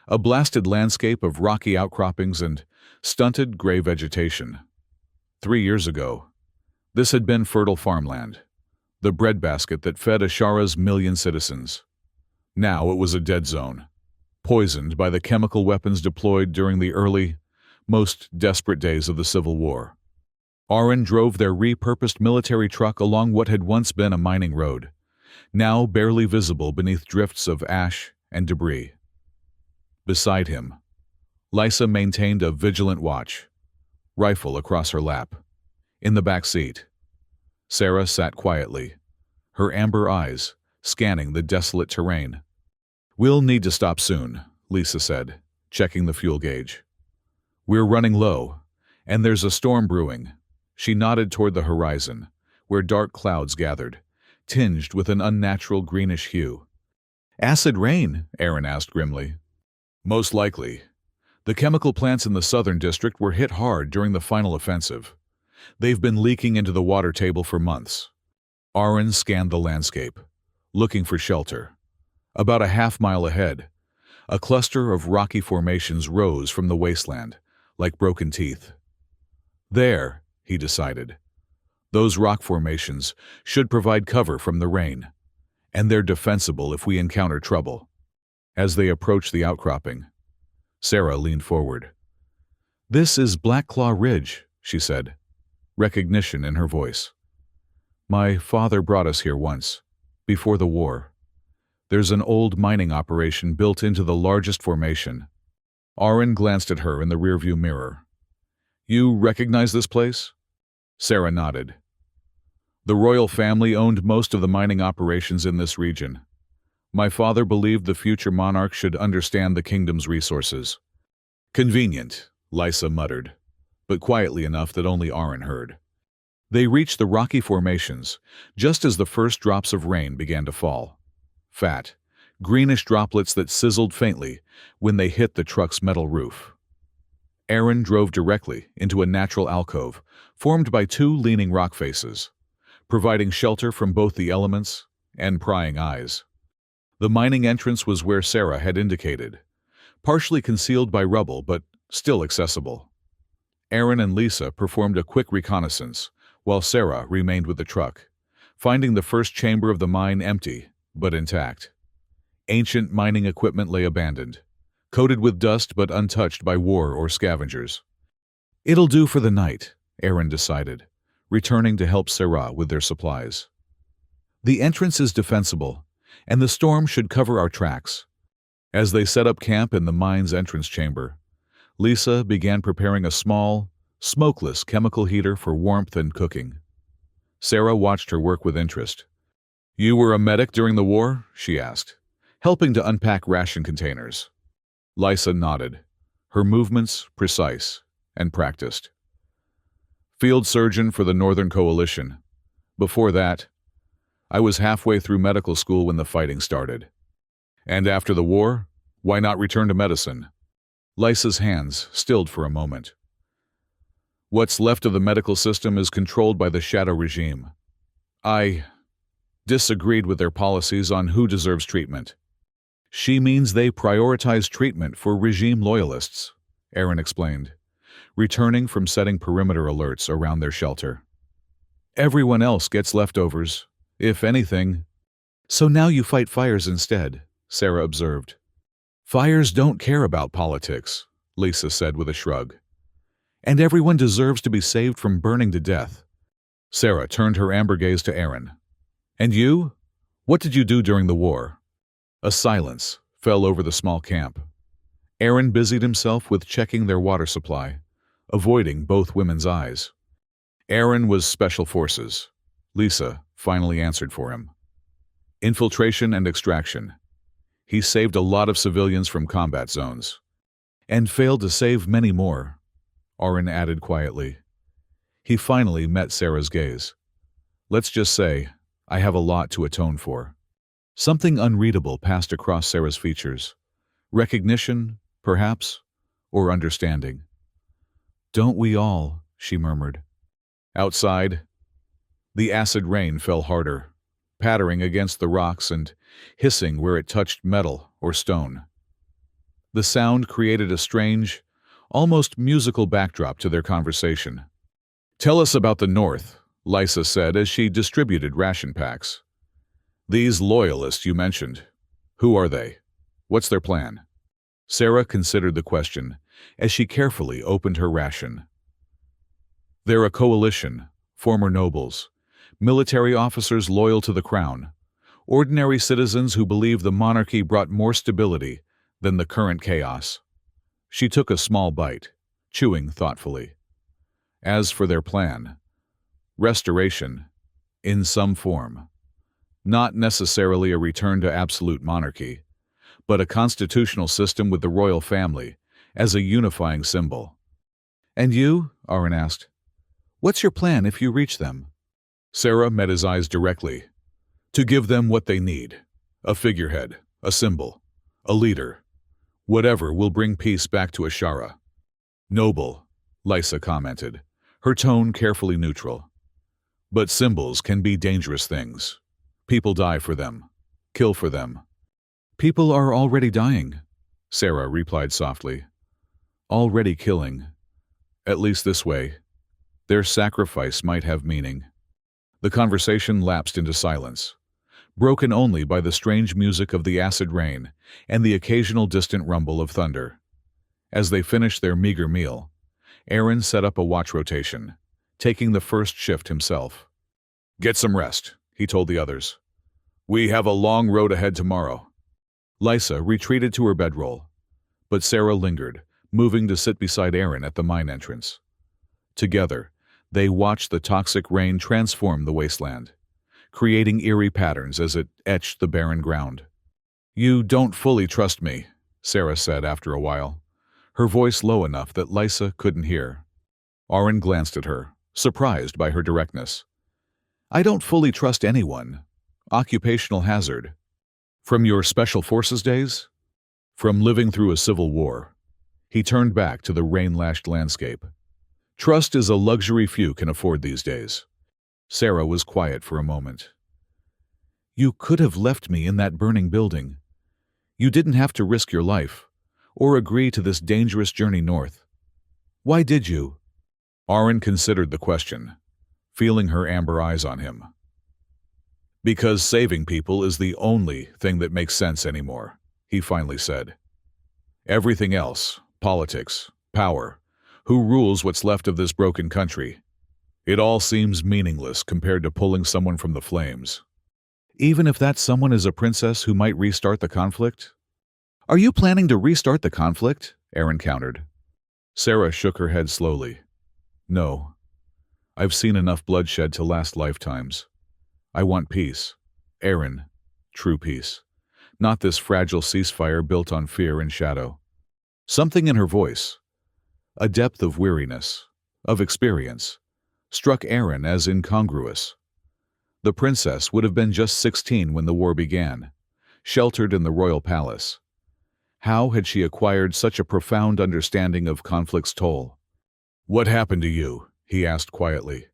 a blasted landscape of rocky outcroppings and stunted gray vegetation. 3 years ago, this had been fertile farmland, the breadbasket that fed Ashara's million citizens. Now it was a dead zone, poisoned by the chemical weapons deployed during the early, most desperate days of the Civil War. Aaron drove their repurposed military truck along what had once been a mining road, now barely visible beneath drifts of ash and debris. Beside him, Lisa maintained a vigilant watch, rifle across her lap. In the back seat, Sarah sat quietly, her amber eyes scanning the desolate terrain. We'll need to stop soon, Lisa said, checking the fuel gauge. We're running low, and there's a storm brewing. She nodded toward the horizon, where dark clouds gathered, tinged with an unnatural greenish hue. Acid rain? Aaron asked grimly. Most likely. The chemical plants in the southern district were hit hard during the final offensive. They've been leaking into the water table for months. Aaron scanned the landscape, looking for shelter. About a half-mile ahead, a cluster of rocky formations rose from the wasteland, like broken teeth. There, he decided. Those rock formations should provide cover from the rain, and they're defensible if we encounter trouble. As they approached the outcropping, Sarah leaned forward. "This is Black Claw Ridge," she said, recognition in her voice. "My father brought us here once, before the war. There's an old mining operation built into the largest formation." Aaron glanced at her in the rearview mirror. "You recognize this place?" Sarah nodded. "The royal family owned most of the mining operations in this region. My father believed the future monarch should understand the kingdom's resources." "Convenient," Lysa muttered, but quietly enough that only Aaron heard. They reached the rocky formations just as the first drops of rain began to fall. Fat, greenish droplets that sizzled faintly when they hit the truck's metal roof. Aaron drove directly into a natural alcove formed by two leaning rock faces, providing shelter from both the elements and prying eyes. The mining entrance was where Sarah had indicated, partially concealed by rubble but still accessible. Aaron and Lysa performed a quick reconnaissance, while Sarah remained with the truck, finding the first chamber of the mine empty but intact. Ancient mining equipment lay abandoned, coated with dust but untouched by war or scavengers. "It'll do for the night," Aaron decided, returning to help Sarah with their supplies. "The entrance is defensible, and the storm should cover our tracks." As they set up camp in the mine's entrance chamber, Lysa began preparing a small, smokeless chemical heater for warmth and cooking. Sarah watched her work with interest. "You were a medic during the war?" she asked, helping to unpack ration containers. Lysa nodded, her movements precise and practiced. "Field surgeon for the Northern Coalition. Before that, I was halfway through medical school when the fighting started. And after the war, why not return to medicine?" Lysa's hands stilled for a moment. "What's left of the medical system is controlled by the Shadow regime. I disagreed with their policies on who deserves treatment." "She means they prioritize treatment for regime loyalists," Aaron explained, returning from setting perimeter alerts around their shelter. "Everyone else gets leftovers, if anything." "So now you fight fires instead," Sarah observed. "Fires don't care about politics," Lysa said with a shrug. "And everyone deserves to be saved from burning to death." Sarah turned her amber gaze to Aaron. "And you? What did you do during the war?" A silence fell over the small camp. Aaron busied himself with checking their water supply, avoiding both women's eyes. Aaron was Special Forces. Lysa finally answered for him. "Infiltration and extraction. He saved a lot of civilians from combat zones. And failed to save many more," Aaron added quietly. He finally met Sarah's gaze. "Let's just say, I have a lot to atone for." Something unreadable passed across Sarah's features. Recognition, perhaps, or understanding. "Don't we all?" she murmured. Outside, the acid rain fell harder, pattering against the rocks and hissing where it touched metal or stone. The sound created a strange, almost musical backdrop to their conversation. "Tell us about the North," Lysa said as she distributed ration packs. "These loyalists you mentioned, who are they? What's their plan?" Sarah considered the question as she carefully opened her ration. "They're a coalition, former nobles, military officers loyal to the crown, ordinary citizens who believe the monarchy brought more stability than the current chaos." She took a small bite, chewing thoughtfully. "As for their plan, restoration, in some form. Not necessarily a return to absolute monarchy, but a constitutional system with the royal family as a unifying symbol." "And you?" Aaron asked. "What's your plan if you reach them?" Sarah met his eyes directly. "To give them what they need. A figurehead, A symbol. A leader. Whatever will bring peace back to Ashara. Noble, Lysa commented, her tone carefully neutral. But symbols can be dangerous things. People die for them. Kill for them. People are already dying, Sarah replied softly. Already killing. At least this way. Their sacrifice might have meaning. The conversation lapsed into silence, broken only by the strange music of the acid rain and the occasional distant rumble of thunder. As they finished their meager meal, Aaron set up a watch rotation, taking the first shift himself. Get some rest, he told the others. We have a long road ahead tomorrow. Lysa retreated to her bedroll, but Sarah lingered, moving to sit beside Aaron at the mine entrance. Together, they watched the toxic rain transform the wasteland, creating eerie patterns as it etched the barren ground. You don't fully trust me, Sarah said after a while, her voice low enough that Lysa couldn't hear. Aaron glanced at her, surprised by her directness. I don't fully trust anyone. Occupational hazard. From your special forces days? From living through a civil war. He turned back to the rain-lashed landscape. Trust is a luxury few can afford these days. Sarah was quiet for a moment. You could have left me in that burning building. You didn't have to risk your life, or agree to this dangerous journey north. Why did you? Aaron considered the question, feeling her amber eyes on him. Because saving people is the only thing that makes sense anymore, he finally said. Everything else, politics, power, who rules what's left of this broken country, it all seems meaningless compared to pulling someone from the flames. Even if that someone is a princess who might restart the conflict? Are you planning to restart the conflict? Aaron countered. Sarah shook her head slowly. No. I've seen enough bloodshed to last lifetimes. I want peace. Aaron, true peace. Not this fragile ceasefire built on fear and shadow. Something in her voice, a depth of weariness, of experience, struck Aaron as incongruous. The princess would have been just 16 when the war began, sheltered in the royal palace. How had she acquired such a profound understanding of conflict's toll? What happened to you? He asked quietly.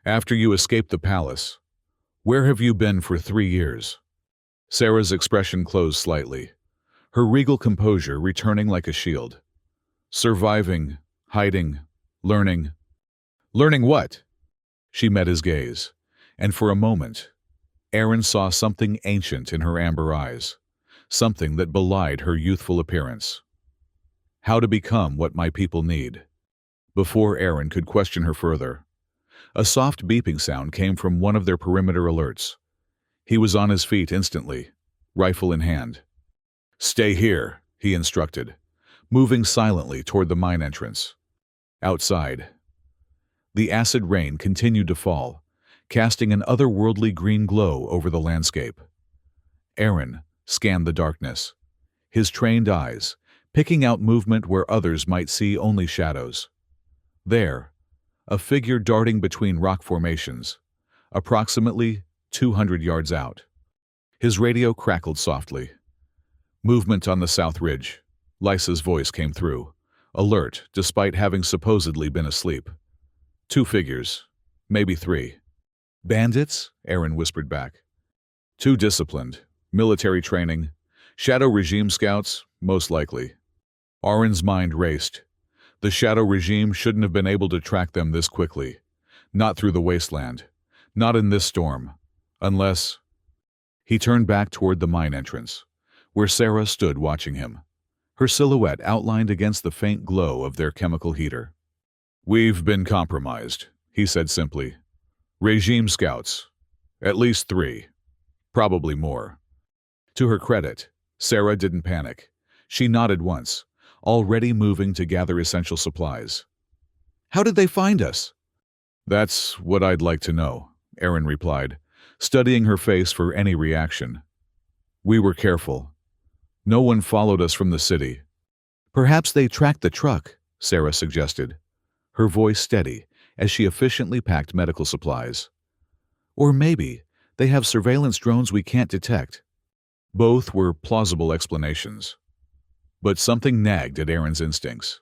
After you escaped the palace, where have you been for 3 years? Sarah's expression closed slightly, her regal composure returning like a shield. Surviving, hiding, learning. Learning what? She met his gaze, and for a moment, Aaron saw something ancient in her amber eyes, something that belied her youthful appearance. How to become what my people need. Before Aaron could question her further, a soft beeping sound came from one of their perimeter alerts. He was on his feet instantly, rifle in hand. Stay here, he instructed, moving silently toward the mine entrance. Outside, the acid rain continued to fall, casting an otherworldly green glow over the landscape. Aaron scanned the darkness, his trained eyes picking out movement where others might see only shadows. There, a figure darting between rock formations, approximately 200 yards out. His radio crackled softly. Movement on the south ridge. Lysa's voice came through, alert despite having supposedly been asleep. 2 figures, maybe 3. Bandits? Aaron whispered back. Too disciplined. Military training. Shadow regime scouts? Most likely. Aaron's mind raced. The Shadow regime shouldn't have been able to track them this quickly. Not through the wasteland. Not in this storm. Unless... He turned back toward the mine entrance, where Sarah stood watching him, her silhouette outlined against the faint glow of their chemical heater. We've been compromised, he said simply. Regime scouts. At least 3. Probably more. To her credit, Sarah didn't panic. She nodded once, already moving to gather essential supplies. How did they find us? That's what I'd like to know, Aaron replied, studying her face for any reaction. We were careful. No one followed us from the city. Perhaps they tracked the truck, Sarah suggested, her voice steady as she efficiently packed medical supplies. Or maybe they have surveillance drones we can't detect. Both were plausible explanations. But something nagged at Aaron's instincts.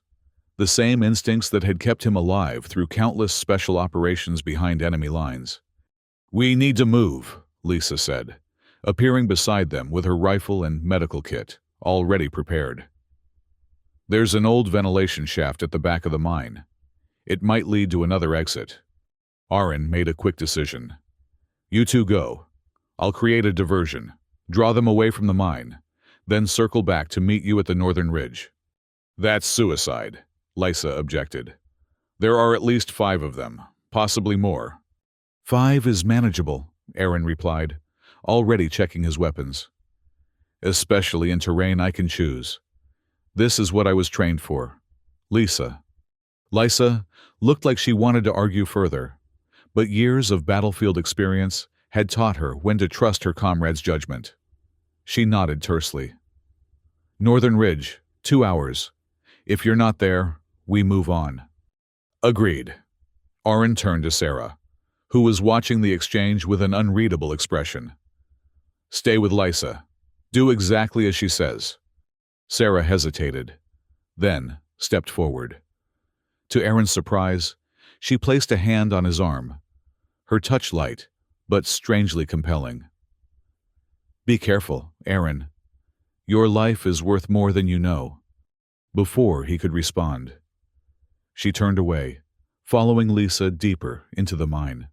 The same instincts that had kept him alive through countless special operations behind enemy lines. "We need to move," Lisa said, appearing beside them with her rifle and medical kit, already prepared. "There's an old ventilation shaft at the back of the mine. It might lead to another exit." Aaron made a quick decision. "You two go. I'll create a diversion, draw them away from the mine, then circle back to meet you at the northern ridge." "That's suicide," Lisa objected. "There are at least 5 of them, possibly more." "5 is manageable," Aaron replied, already checking his weapons. "Especially in terrain I can choose. This is what I was trained for." Lisa looked like she wanted to argue further, but years of battlefield experience had taught her when to trust her comrade's judgment. She nodded tersely. "Northern Ridge, 2 hours. If you're not there, we move on." "Agreed." Aaron turned to Sarah, who was watching the exchange with an unreadable expression. "Stay with Lisa. Do exactly as she says." Sarah hesitated, then stepped forward. To Aaron's surprise, she placed a hand on his arm, her touch light, but strangely compelling. "Be careful, Aaron. Your life is worth more than you know." Before he could respond, she turned away, following Lisa deeper into the mine.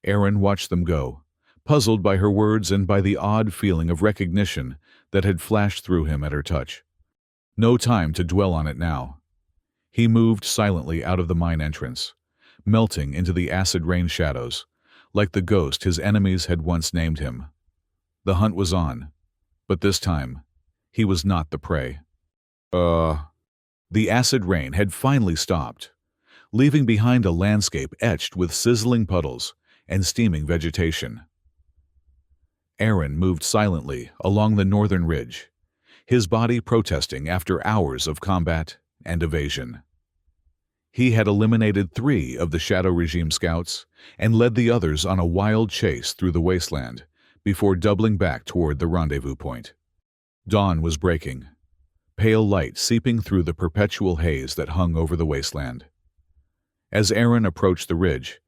Aaron watched them go, puzzled by her words and by the odd feeling of recognition that had flashed through him at her touch. No time to dwell on it now. He moved silently out of the mine entrance, melting into the acid rain shadows, like the ghost his enemies had once named him. The hunt was on, but this time, he was not the prey. The acid rain had finally stopped, leaving behind a landscape etched with sizzling puddles and steaming vegetation. Aaron moved silently along the northern ridge, his body protesting after hours of combat and evasion. He had eliminated 3 of the Shadow Regime scouts and led the others on a wild chase through the wasteland before doubling back toward the rendezvous point. Dawn was breaking, pale light seeping through the perpetual haze that hung over the wasteland. As Aaron approached the ridge,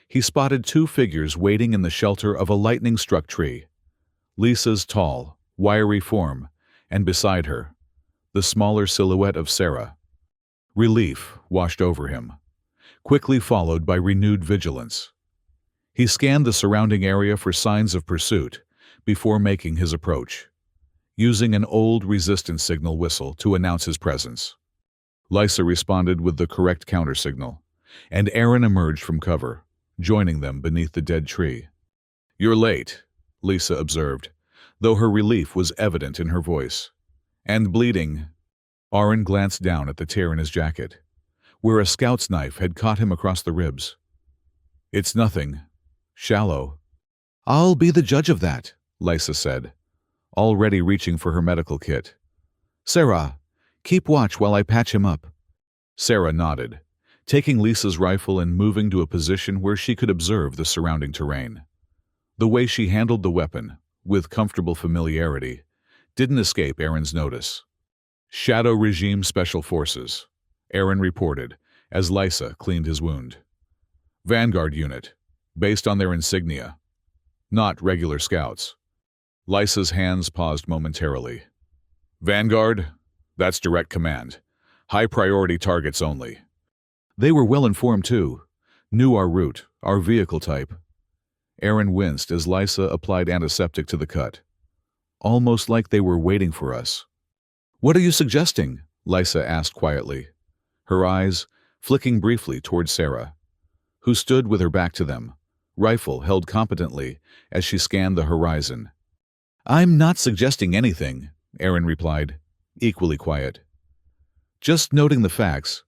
he spotted 2 figures waiting in the shelter of a lightning-struck tree. Lisa's tall, wiry form, and beside her, the smaller silhouette of Sarah. Relief washed over him, quickly followed by renewed vigilance. He scanned the surrounding area for signs of pursuit before making his approach, using an old resistance signal whistle to announce his presence. Lisa responded with the correct countersignal, and Aaron emerged from cover, joining them beneath the dead tree. "You're late," Lisa observed, though her relief was evident in her voice. "And bleeding." Aaron glanced down at the tear in his jacket, where a scout's knife had caught him across the ribs. "It's nothing. Shallow." "I'll be the judge of that," Lisa said, already reaching for her medical kit. "Sarah, keep watch while I patch him up." Sarah nodded, taking Lisa's rifle and moving to a position where she could observe the surrounding terrain. The way she handled the weapon, with comfortable familiarity, didn't escape Aaron's notice. "Shadow Regime Special Forces," Aaron reported as Lisa cleaned his wound. "Vanguard unit, based on their insignia. Not regular scouts." Lisa's hands paused momentarily. "Vanguard? That's direct command. High-priority targets only." They were well-informed too, knew our route, our vehicle type. Aaron winced as Lisa applied antiseptic to the cut, almost like they were waiting for us. "What are you suggesting?" Lisa asked quietly, her eyes flicking briefly toward Sarah, who stood with her back to them, rifle held competently as she scanned the horizon. "I'm not suggesting anything," Aaron replied, equally quiet. "Just noting the facts."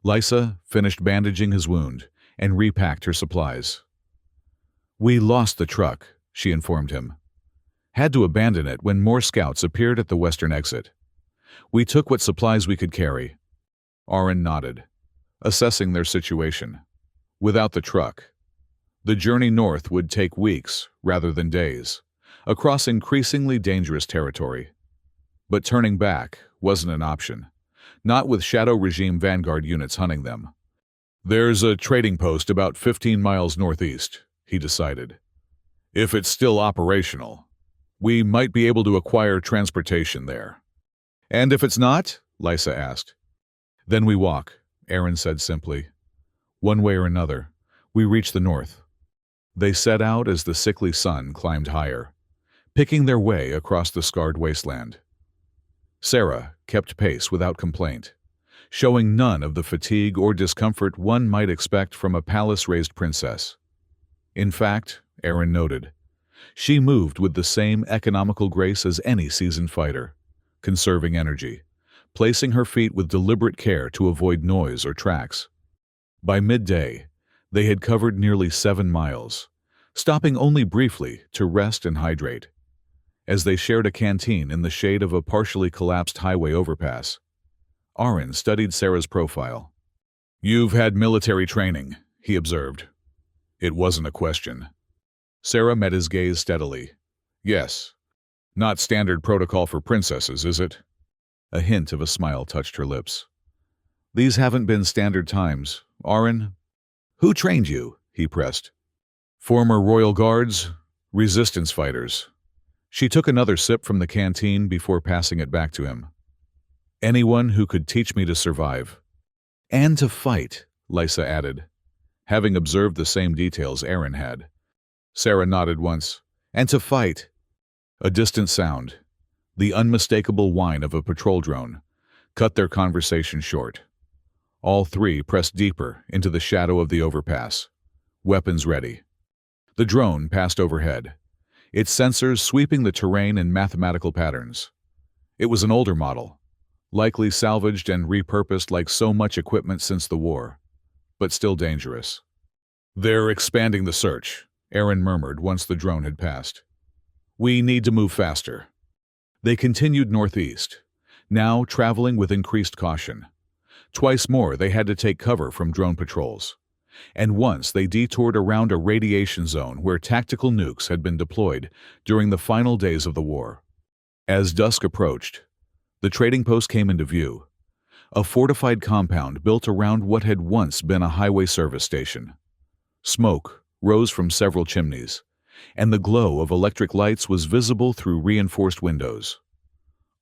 Lisa finished bandaging his wound and repacked her supplies. "We lost the truck," she informed him. "Had to abandon it when more scouts appeared at the western exit. We took what supplies we could carry." Aaron nodded, assessing their situation. Without the truck, the journey north would take weeks rather than days, across increasingly dangerous territory. But turning back wasn't an option, not with Shadow Regime Vanguard units hunting them. "There's a trading post about 15 miles northeast," he decided. "If it's still operational, we might be able to acquire transportation there." "And if it's not?" Lysa asked. "Then we walk," Aaron said simply. "One way or another, we reach the north." They set out as the sickly sun climbed higher, picking their way across the scarred wasteland. Sarah kept pace without complaint, showing none of the fatigue or discomfort one might expect from a palace-raised princess. In fact, Aaron noted, she moved with the same economical grace as any seasoned fighter, conserving energy, placing her feet with deliberate care to avoid noise or tracks. By midday, they had covered nearly 7 miles, stopping only briefly to rest and hydrate. As they shared a canteen in the shade of a partially collapsed highway overpass, Aaron studied Sarah's profile. "You've had military training," he observed. It wasn't a question. Sarah met his gaze steadily. "Yes. Not standard protocol for princesses, is it?" A hint of a smile touched her lips. "These haven't been standard times, Aaron." "Who trained you?" he pressed. "Former royal guards, resistance fighters." She took another sip from the canteen before passing it back to him. "Anyone who could teach me to survive." "And to fight," Lysa added, having observed the same details Aaron had. Sarah nodded once. "And to fight." A distant sound, the unmistakable whine of a patrol drone, cut their conversation short. All three pressed deeper into the shadow of the overpass, weapons ready. The drone passed overhead, its sensors sweeping the terrain in mathematical patterns. It was an older model, likely salvaged and repurposed like so much equipment since the war, but still dangerous. "They're expanding the search," Aaron murmured once the drone had passed. "We need to move faster." They continued northeast, now traveling with increased caution. Twice more they had to take cover from drone patrols, and once they detoured around a radiation zone where tactical nukes had been deployed during the final days of the war. As dusk approached, the trading post came into view, a fortified compound built around what had once been a highway service station. Smoke rose from several chimneys, and the glow of electric lights was visible through reinforced windows.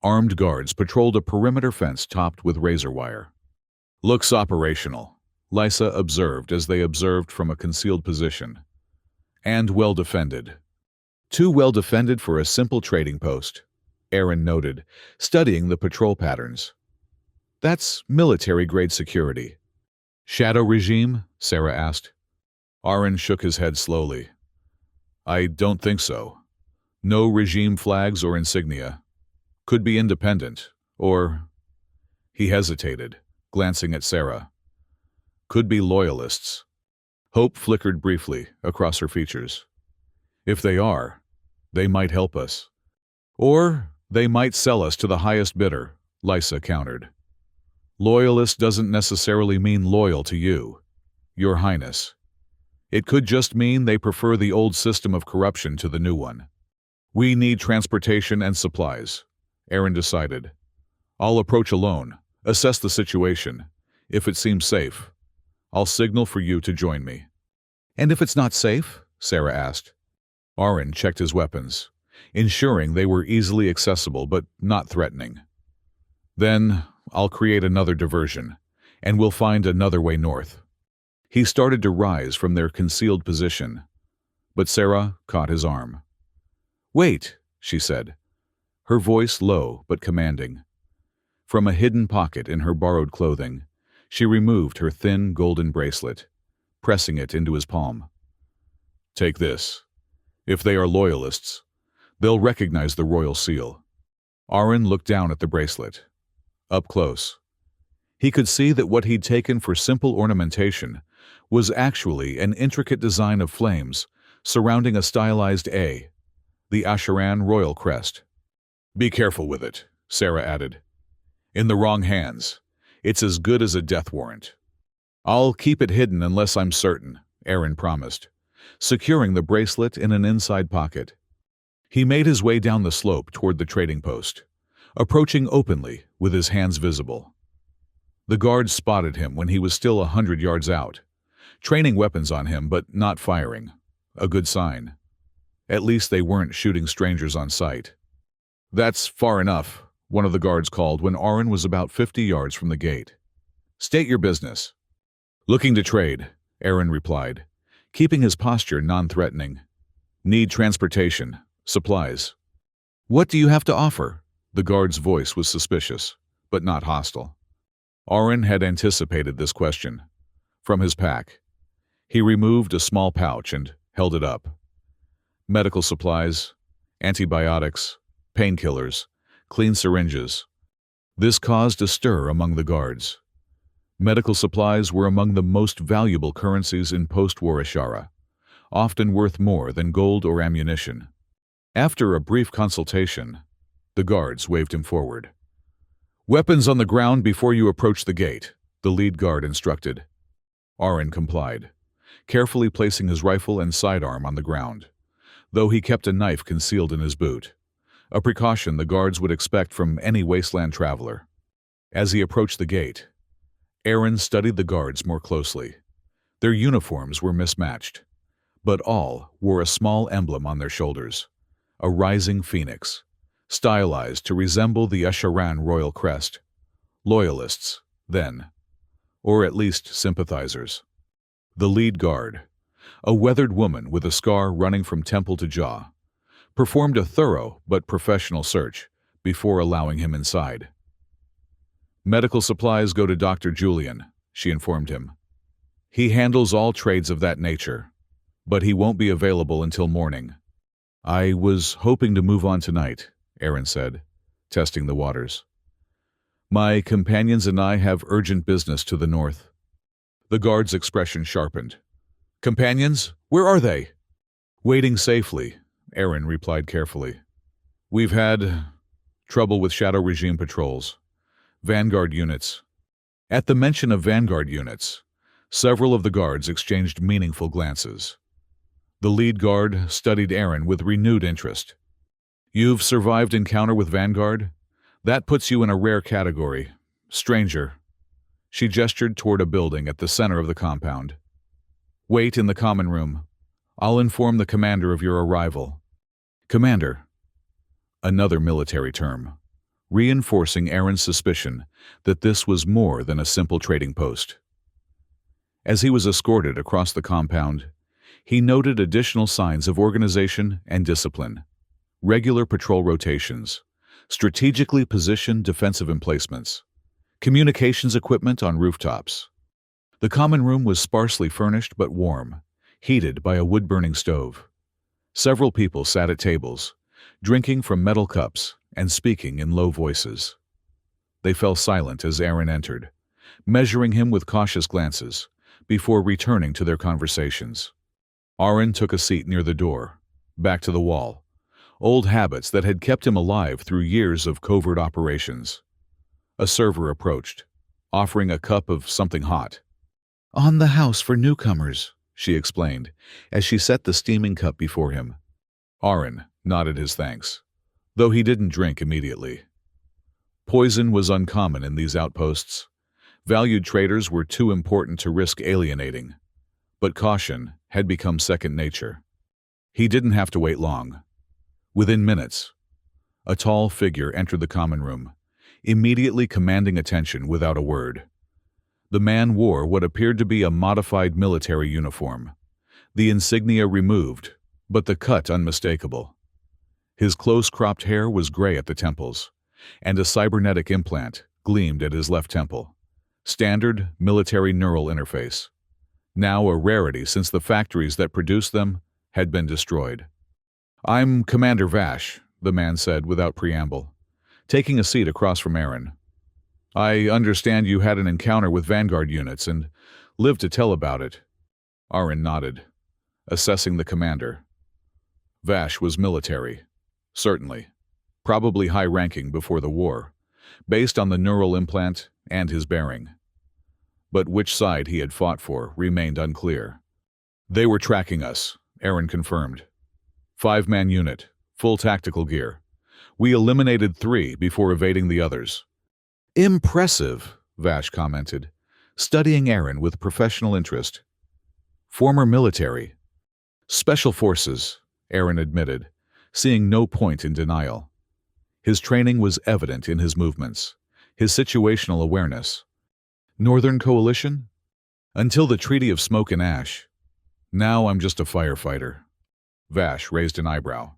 Armed guards patrolled a perimeter fence topped with razor wire. "Looks operational," Lysa observed as they observed from a concealed position. "And well defended." "Too well defended for a simple trading post," Aaron noted, studying the patrol patterns. "That's military-grade security." "Shadow regime?" Sarah asked. Aaron shook his head slowly. "I don't think so. No regime flags or insignia. Could be independent, or—" He hesitated, glancing at Sarah. "Could be loyalists." Hope flickered briefly across her features. "If they are, they might help us. Or they might sell us to the highest bidder," Lysa countered. "Loyalist doesn't necessarily mean loyal to you, Your Highness. It could just mean they prefer the old system of corruption to the new one." "We need transportation and supplies," Aaron decided. "I'll approach alone, assess the situation. If it seems safe, I'll signal for you to join me." "And if it's not safe?" Sarah asked. Aaron checked his weapons, ensuring they were easily accessible but not threatening. "Then I'll create another diversion, and we'll find another way north." He started to rise from their concealed position, but Sarah caught his arm. "Wait," she said, her voice low but commanding. From a hidden pocket in her borrowed clothing, she removed her thin golden bracelet, pressing it into his palm. "Take this. If they are loyalists, they'll recognize the royal seal." Aaron looked down at the bracelet. Up close, he could see that what he'd taken for simple ornamentation was actually an intricate design of flames surrounding a stylized A, the Asheran royal crest. "Be careful with it," Sarah added. "In the wrong hands, it's as good as a death warrant." "I'll keep it hidden unless I'm certain," Aaron promised, securing the bracelet in an inside pocket. He made his way down the slope toward the trading post, approaching openly with his hands visible. The guards spotted him when he was still 100 yards out, training weapons on him but not firing. A good sign. At least they weren't shooting strangers on sight. "That's far enough," one of the guards called when Aaron was about 50 yards from the gate. "State your business." "Looking to trade," Aaron replied, keeping his posture non-threatening. "Need transportation, supplies." "What do you have to offer?" The guard's voice was suspicious, but not hostile. Aaron had anticipated this question. From his pack, he removed a small pouch and held it up. Medical supplies, antibiotics, painkillers, clean syringes. This caused a stir among the guards. Medical supplies were among the most valuable currencies in post-war Ashara, often worth more than gold or ammunition. After a brief consultation, the guards waved him forward. "Weapons on the ground before you approach the gate," the lead guard instructed. Aaron complied, carefully placing his rifle and sidearm on the ground, though he kept a knife concealed in his boot, a precaution the guards would expect from any wasteland traveler. As he approached the gate, Aaron studied the guards more closely. Their uniforms were mismatched, but all wore a small emblem on their shoulders, a rising phoenix, stylized to resemble the Asharan royal crest. Loyalists, then, or at least sympathizers. The lead guard, a weathered woman with a scar running from temple to jaw, performed a thorough but professional search before allowing him inside. "Medical supplies go to Dr. Julian," she informed him. "He handles all trades of that nature, but he won't be available until morning." "I was hoping to move on tonight," Aaron said, testing the waters. "My companions and I have urgent business to the north." The guard's expression sharpened. "Companions? Where are they?" "Waiting safely," Aaron replied carefully. "We've had trouble with Shadow Regime patrols. Vanguard units." At the mention of Vanguard units, several of the guards exchanged meaningful glances. The lead guard studied Aaron with renewed interest. "You've survived encounter with Vanguard? That puts you in a rare category. Stranger." She gestured toward a building at the center of the compound. "Wait in the common room. I'll inform the commander of your arrival." "Commander." Another military term, reinforcing Aaron's suspicion that this was more than a simple trading post. As he was escorted across the compound, he noted additional signs of organization and discipline. Regular patrol rotations, strategically positioned defensive emplacements, communications equipment on rooftops. The common room was sparsely furnished but warm, heated by a wood-burning stove. Several people sat at tables, drinking from metal cups and speaking in low voices. They fell silent as Aaron entered, measuring him with cautious glances before returning to their conversations. Aaron took a seat near the door, back to the wall, old habits that had kept him alive through years of covert operations. A server approached, offering a cup of something hot. "On the house for newcomers," she explained, as she set the steaming cup before him. Aaron nodded his thanks, though he didn't drink immediately. Poison was uncommon in these outposts. Valued traders were too important to risk alienating, but caution had become second nature. He didn't have to wait long. Within minutes, a tall figure entered the common room, immediately commanding attention without a word. The man wore what appeared to be a modified military uniform, the insignia removed, but the cut unmistakable. His close-cropped hair was gray at the temples, and a cybernetic implant gleamed at his left temple. Standard military neural interface, now a rarity since the factories that produced them had been destroyed. "I'm Commander Vash," the man said without preamble, taking a seat across from Aaron. "I understand you had an encounter with Vanguard units and lived to tell about it." Aaron nodded, assessing the commander. Vash was military, certainly, probably high-ranking before the war, based on the neural implant and his bearing. But which side he had fought for remained unclear. "They were tracking us," Aaron confirmed. 5-man unit, Full tactical gear. We eliminated 3 before evading the others. Impressive, Vash commented, studying Aaron with professional interest. Former military. Special forces, Aaron admitted, seeing no point in denial. His training was evident in his movements, his situational awareness. Northern Coalition? Until the Treaty of Smoke and Ash. Now I'm just a firefighter. Vash raised an eyebrow.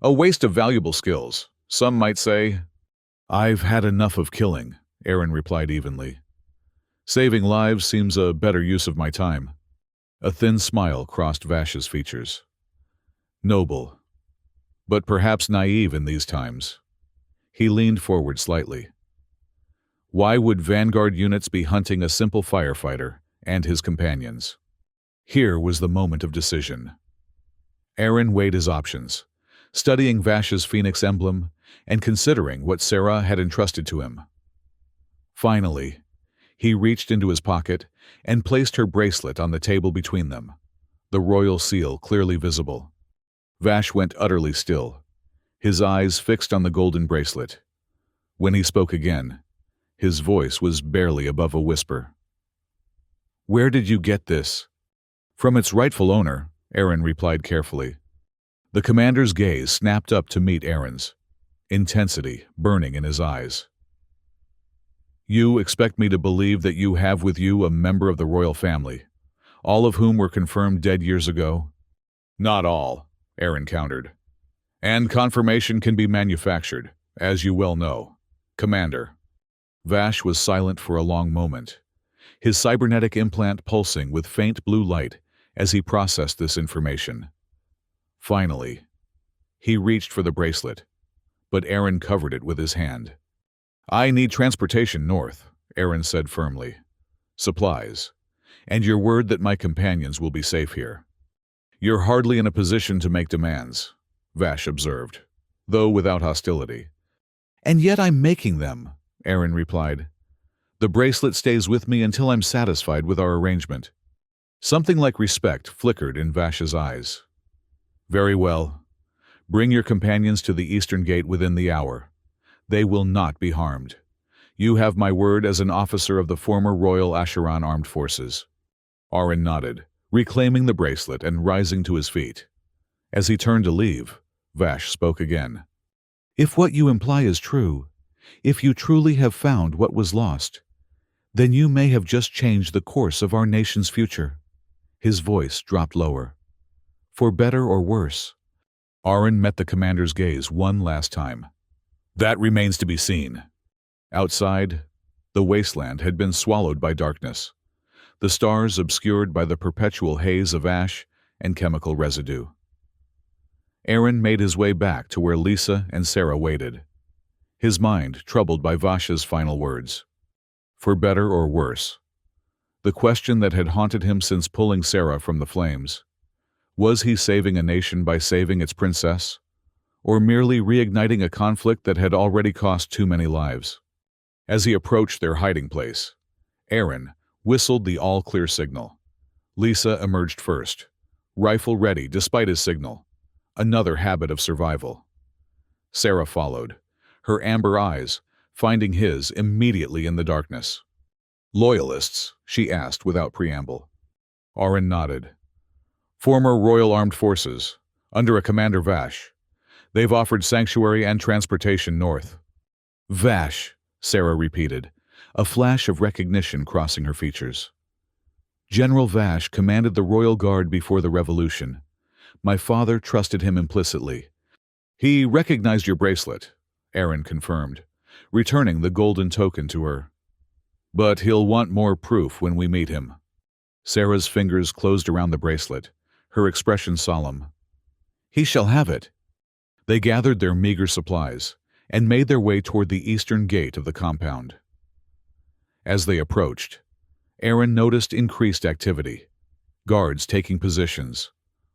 A waste of valuable skills, some might say. I've had enough of killing, Aaron replied evenly. Saving lives seems a better use of my time. A thin smile crossed Vash's features. Noble, but perhaps naive in these times. He leaned forward slightly. Why would Vanguard units be hunting a simple firefighter and his companions? Here was the moment of decision. Aaron weighed his options, studying Vash's phoenix emblem and considering what Sarah had entrusted to him. Finally, he reached into his pocket and placed her bracelet on the table between them, the royal seal clearly visible. Vash went utterly still, his eyes fixed on the golden bracelet. When he spoke again, his voice was barely above a whisper. Where did you get this? From its rightful owner, Aaron replied carefully. The commander's gaze snapped up to meet Aaron's, intensity burning in his eyes. You expect me to believe that you have with you a member of the royal family, all of whom were confirmed dead years ago? Not all, Aaron countered. And confirmation can be manufactured, as you well know. Commander. Vash was silent for a long moment, his cybernetic implant pulsing with faint blue light as he processed this information. Finally, he reached for the bracelet, but Aaron covered it with his hand. I need transportation north, Aaron said firmly. Supplies, and your word that my companions will be safe here. You're hardly in a position to make demands, Vash observed, though without hostility. And yet I'm making them, Aaron replied. The bracelet stays with me until I'm satisfied with our arrangement. Something like respect flickered in Vash's eyes. Very well. Bring your companions to the eastern gate within the hour. They will not be harmed. You have my word as an officer of the former Royal Asheron Armed Forces. Aaron nodded, reclaiming the bracelet and rising to his feet. As he turned to leave, Vash spoke again. If what you imply is true, if you truly have found what was lost, then you may have just changed the course of our nation's future. His voice dropped lower. For better or worse. Aaron met the commander's gaze one last time. That remains to be seen. Outside, the wasteland had been swallowed by darkness, the stars obscured by the perpetual haze of ash and chemical residue. Aaron made his way back to where Lisa and Sarah waited, his mind troubled by Vash's final words. For better or worse? The question that had haunted him since pulling Sarah from the flames. Was he saving a nation by saving its princess? Or merely reigniting a conflict that had already cost too many lives? As he approached their hiding place, Aaron whistled the all-clear signal. Lisa emerged first, rifle ready despite his signal, another habit of survival. Sarah followed, her amber eyes finding his immediately in the darkness. Loyalists, she asked without preamble. Aaron nodded. Former Royal Armed Forces, under a Commander Vash. They've offered sanctuary and transportation north. Vash, Sarah repeated, a flash of recognition crossing her features. General Vash commanded the Royal Guard before the Revolution. My father trusted him implicitly. He recognized your bracelet, Aaron confirmed, returning the golden token to her. But he'll want more proof when we meet him. Sarah's fingers closed around the bracelet, her expression solemn. He shall have it. They gathered their meager supplies and made their way toward the eastern gate of the compound. As they approached, Aaron noticed increased activity, guards taking positions,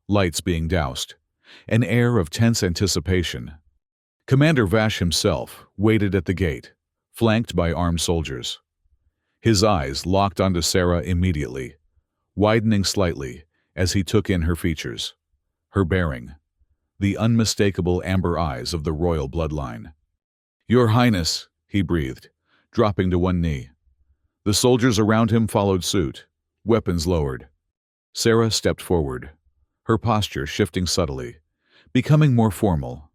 lights being doused, an air of tense anticipation. Commander Vash himself waited at the gate, flanked by armed soldiers. His eyes locked onto Sarah immediately, widening slightly as he took in her features, her bearing, the unmistakable amber eyes of the royal bloodline. "Your Highness," he breathed, dropping to one knee. The soldiers around him followed suit, weapons lowered. Sarah stepped forward, her posture shifting subtly, becoming more formal,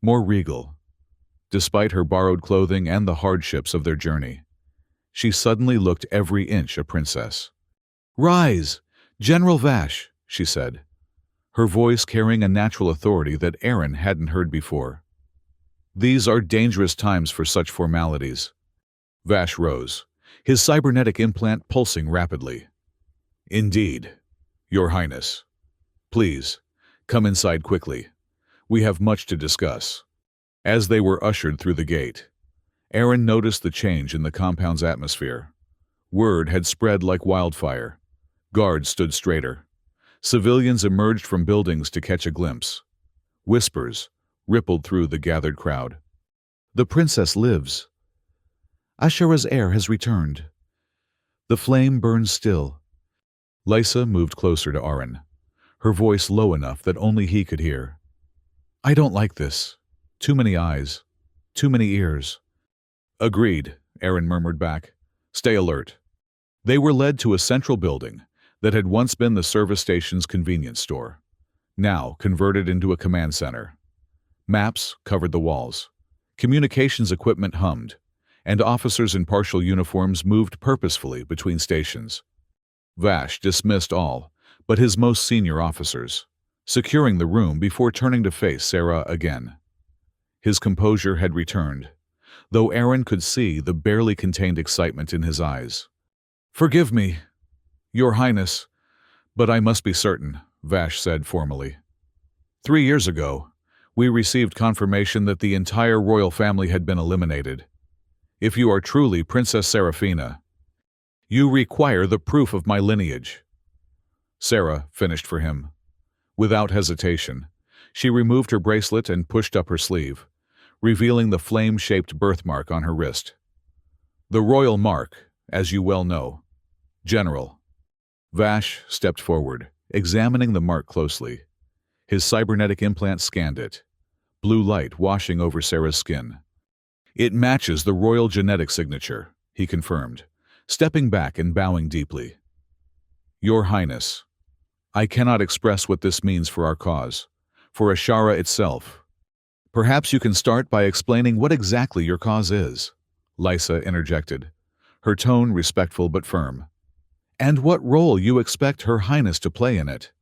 more regal. Despite her borrowed clothing and the hardships of their journey, she suddenly looked every inch a princess. "Rise, General Vash," she said, her voice carrying a natural authority that Aaron hadn't heard before. "These are dangerous times for such formalities." Vash rose, his cybernetic implant pulsing rapidly. "Indeed, Your Highness. Please, come inside quickly. We have much to discuss." As they were ushered through the gate, Aaron noticed the change in the compound's atmosphere. Word had spread like wildfire. Guards stood straighter. Civilians emerged from buildings to catch a glimpse. Whispers rippled through the gathered crowd. "The princess lives. Ashura's heir has returned." The flame burned still. Lysa moved closer to Aaron, her voice low enough that only he could hear. "I don't like this. Too many eyes. Too many ears." "Agreed," Aaron murmured back. "Stay alert." They were led to a central building that had once been the service station's convenience store, now converted into a command center. Maps covered the walls. Communications equipment hummed, and officers in partial uniforms moved purposefully between stations. Vash dismissed all but his most senior officers, securing the room before turning to face Sarah again. His composure had returned, though Aaron could see the barely contained excitement in his eyes. "Forgive me, Your Highness, but I must be certain," Vash said formally. 3 years ago, we received confirmation that the entire royal family had been eliminated. If you are truly Princess Seraphina, you require the proof of my lineage." Sarah finished for him. Without hesitation, she removed her bracelet and pushed up her sleeve, revealing the flame-shaped birthmark on her wrist. "The royal mark, as you well know. General." Vash stepped forward, examining the mark closely. His cybernetic implant scanned it, blue light washing over Sarah's skin. "It matches the royal genetic signature," he confirmed, stepping back and bowing deeply. "Your Highness, I cannot express what this means for our cause, for Ashara itself. Perhaps you can start by explaining what exactly your cause is," Lysa interjected, her tone respectful but firm. "And what role you expect Her Highness to play in it."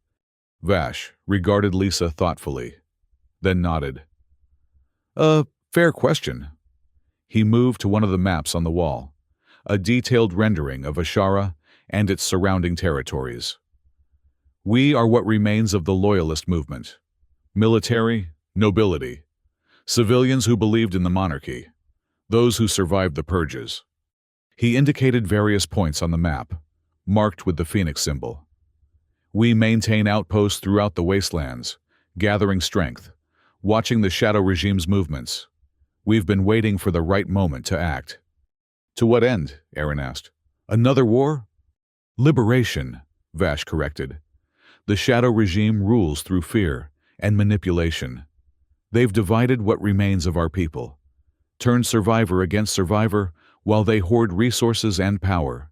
Vash regarded Lysa thoughtfully, then nodded. Fair question." He moved to one of the maps on the wall, a detailed rendering of Ashara and its surrounding territories. "We are what remains of the Loyalist movement. Military, nobility, civilians who believed in the monarchy, those who survived the purges." He indicated various points on the map, marked with the phoenix symbol. "We maintain outposts throughout the wastelands, gathering strength, watching the Shadow Regime's movements. We've been waiting for the right moment to act." "To what end?" Aaron asked. "Another war?" "Liberation," Vash corrected. "The Shadow Regime rules through fear and manipulation. They've divided what remains of our people, turned survivor against survivor while they hoard resources and power."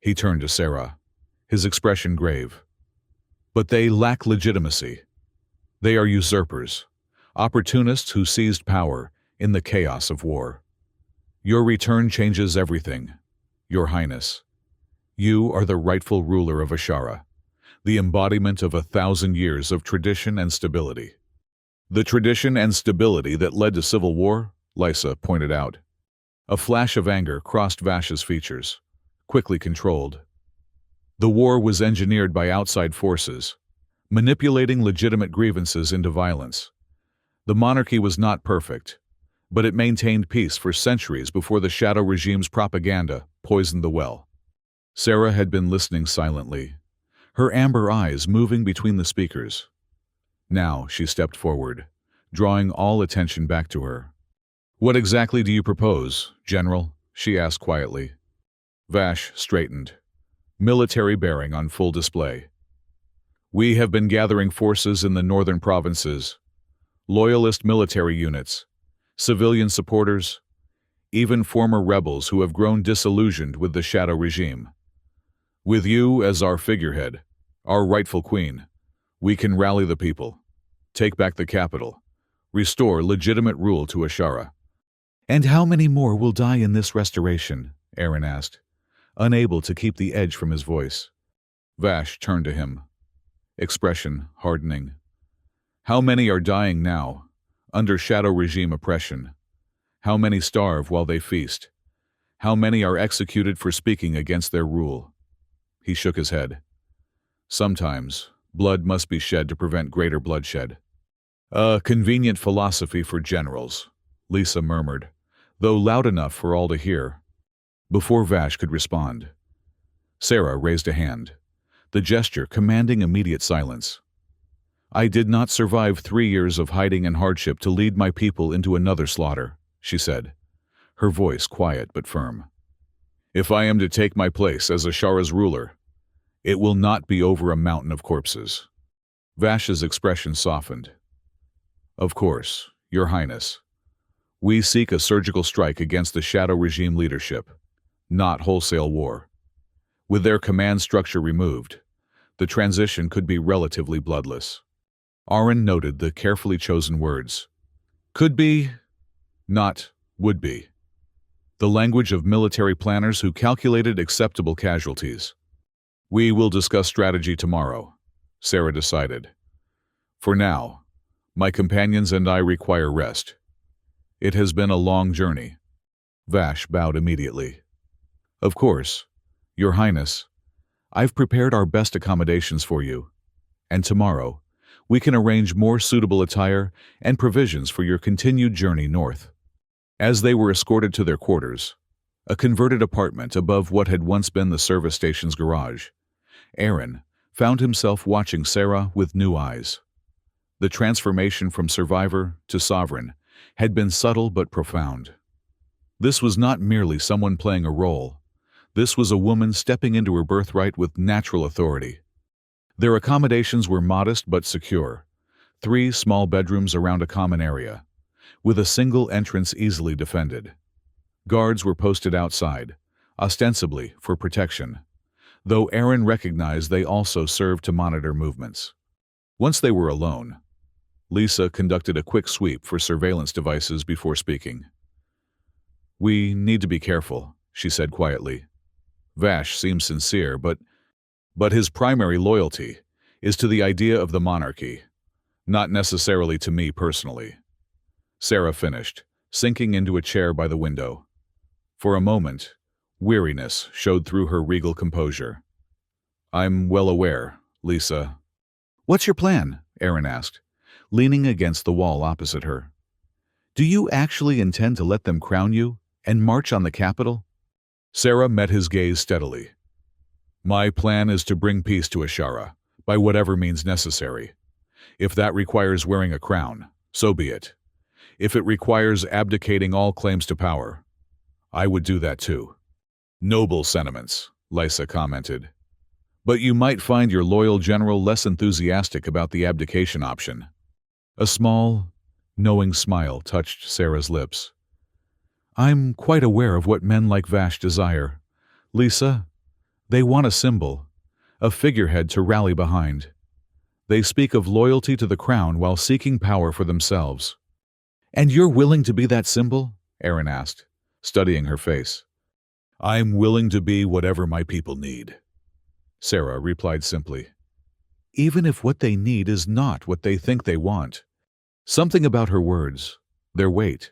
He turned to Sarah, his expression grave. "But they lack legitimacy. They are usurpers, opportunists who seized power in the chaos of war. Your return changes everything, Your Highness. You are the rightful ruler of Ashara, the embodiment of 1,000 years of tradition and stability." "The tradition and stability that led to civil war?" Lysa pointed out. A flash of anger crossed Vash's features, quickly controlled. "The war was engineered by outside forces, manipulating legitimate grievances into violence. The monarchy was not perfect, but it maintained peace for centuries before the Shadow Regime's propaganda poisoned the well." Sarah had been listening silently, her amber eyes moving between the speakers. Now she stepped forward, drawing all attention back to her. "What exactly do you propose, General?" she asked quietly. Vash straightened, military bearing on full display. "We have been gathering forces in the northern provinces, loyalist military units, civilian supporters, even former rebels who have grown disillusioned with the shadow regime. With you as our figurehead, our rightful queen, we can rally the people, take back the capital, restore legitimate rule to Ashara. And how many more will die in this restoration? Aaron asked, unable to keep the edge from his voice. Vash turned to him, expression hardening. How many are dying now, under shadow regime oppression? How many starve while they feast? How many are executed for speaking against their rule? He shook his head. Sometimes, blood must be shed to prevent greater bloodshed. A convenient philosophy for generals, Lisa murmured, though loud enough for all to hear. Before Vash could respond, Sarah raised a hand, the gesture commanding immediate silence. I did not survive 3 years of hiding and hardship to lead my people into another slaughter, she said, her voice quiet but firm. If I am to take my place as Ashara's ruler, it will not be over a mountain of corpses. Vash's expression softened. Of course, Your Highness. We seek a surgical strike against the shadow regime leadership, not wholesale war. With their command structure removed, the transition could be relatively bloodless. Aaron noted the carefully chosen words. Could be, not would be. The language of military planners who calculated acceptable casualties. We will discuss strategy tomorrow, Sarah decided. For now, my companions and I require rest. It has been a long journey. Vash bowed immediately. Of course, Your Highness. I've prepared our best accommodations for you, and tomorrow, we can arrange more suitable attire and provisions for your continued journey north. As they were escorted to their quarters, a converted apartment above what had once been the service station's garage, Aaron found himself watching Sarah with new eyes. The transformation from survivor to sovereign had been subtle but profound. This was not merely someone playing a role. This was a woman stepping into her birthright with natural authority. Their accommodations were modest but secure, 3 small bedrooms around a common area, with a single entrance easily defended. Guards were posted outside, ostensibly for protection, though Aaron recognized they also served to monitor movements. Once they were alone, Lisa conducted a quick sweep for surveillance devices before speaking. We need to be careful, she said quietly. Vash seems sincere, but his primary loyalty is to the idea of the monarchy, not necessarily to me personally. Sarah finished, sinking into a chair by the window. For a moment, weariness showed through her regal composure. I'm well aware, Lisa. What's your plan? Aaron asked, leaning against the wall opposite her. Do you actually intend to let them crown you and march on the capital? Sarah met his gaze steadily. My plan is to bring peace to Ashara, by whatever means necessary. If that requires wearing a crown, so be it. If it requires abdicating all claims to power, I would do that too. Noble sentiments, Lisa commented. But you might find your loyal general less enthusiastic about the abdication option. A small, knowing smile touched Sarah's lips. I'm quite aware of what men like Vash desire. Lisa, they want a symbol, a figurehead to rally behind. They speak of loyalty to the crown while seeking power for themselves. And you're willing to be that symbol? Aaron asked, studying her face. I'm willing to be whatever my people need, Sarah replied simply. Even if what they need is not what they think they want. Something about her words, their weight,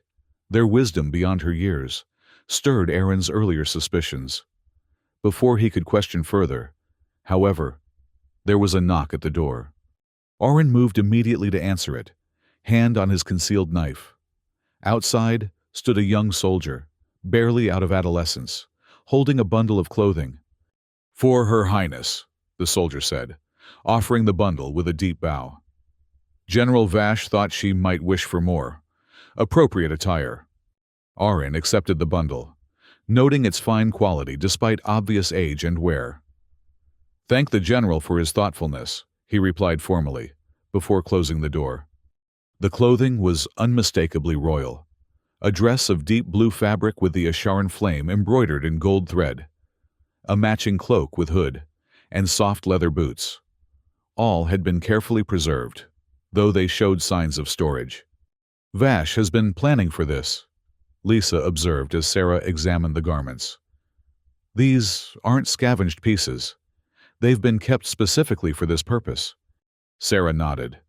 their wisdom beyond her years, stirred Aaron's earlier suspicions. Before he could question further, however, there was a knock at the door. Aaron moved immediately to answer it, hand on his concealed knife. Outside stood a young soldier, barely out of adolescence, holding a bundle of clothing. For Her Highness, the soldier said, offering the bundle with a deep bow. General Vash thought she might wish for more. Appropriate attire. Aaron accepted the bundle, noting its fine quality despite obvious age and wear. Thank the general for his thoughtfulness, he replied formally, before closing the door. The clothing was unmistakably royal. A dress of deep blue fabric with the Asharan flame embroidered in gold thread, a matching cloak with hood, and soft leather boots. All had been carefully preserved, though they showed signs of storage. "Vash has been planning for this," Lisa observed as Sarah examined the garments. "These aren't scavenged pieces. They've been kept specifically for this purpose." Sarah nodded,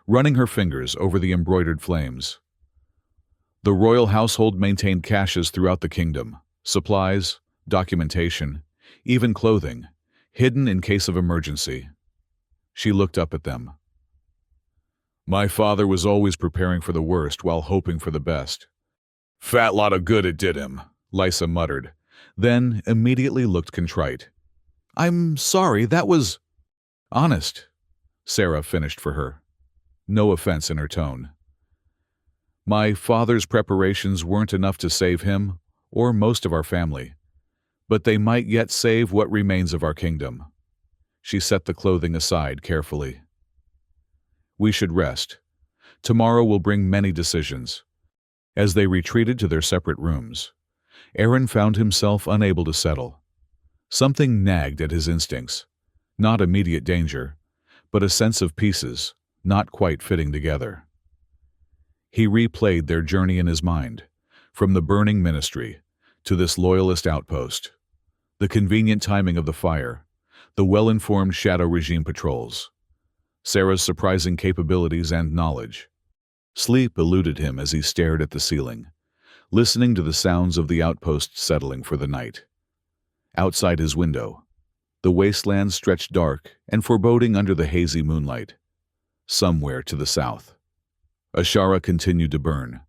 running her fingers over the embroidered flames. The royal household maintained caches throughout the kingdom, supplies, documentation, even clothing, hidden in case of emergency. She looked up at them. "My father was always preparing for the worst while hoping for the best." "Fat lot of good it did him," Lisa muttered, then immediately looked contrite. "I'm sorry, that was honest," Sarah finished for her, no offense in her tone. "My father's preparations weren't enough to save him or most of our family, but they might yet save what remains of our kingdom." She set the clothing aside carefully. "We should rest. Tomorrow will bring many decisions." As they retreated to their separate rooms, Aaron found himself unable to settle. Something nagged at his instincts, not immediate danger, but a sense of pieces not quite fitting together. He replayed their journey in his mind, from the burning ministry to this loyalist outpost, the convenient timing of the fire, the well-informed shadow regime patrols, Sarah's surprising capabilities and knowledge. Sleep eluded him as he stared at the ceiling, listening to the sounds of the outpost settling for the night. Outside his window, the wasteland stretched dark and foreboding under the hazy moonlight. Somewhere to the south, Ashara continued to burn,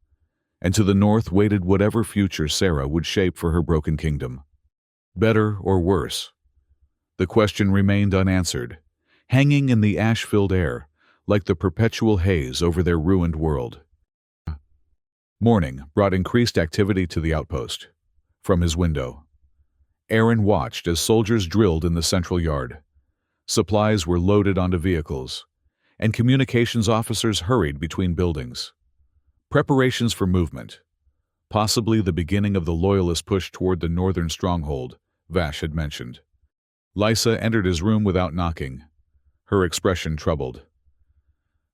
and to the north waited whatever future Sarah would shape for her broken kingdom. Better or worse? The question remained unanswered, hanging in the ash-filled air, like the perpetual haze over their ruined world. Morning brought increased activity to the outpost. From his window, Aaron watched as soldiers drilled in the central yard. Supplies were loaded onto vehicles, and communications officers hurried between buildings. Preparations for movement, possibly the beginning of the loyalist push toward the northern stronghold Vash had mentioned. Lisa entered his room without knocking, her expression troubled.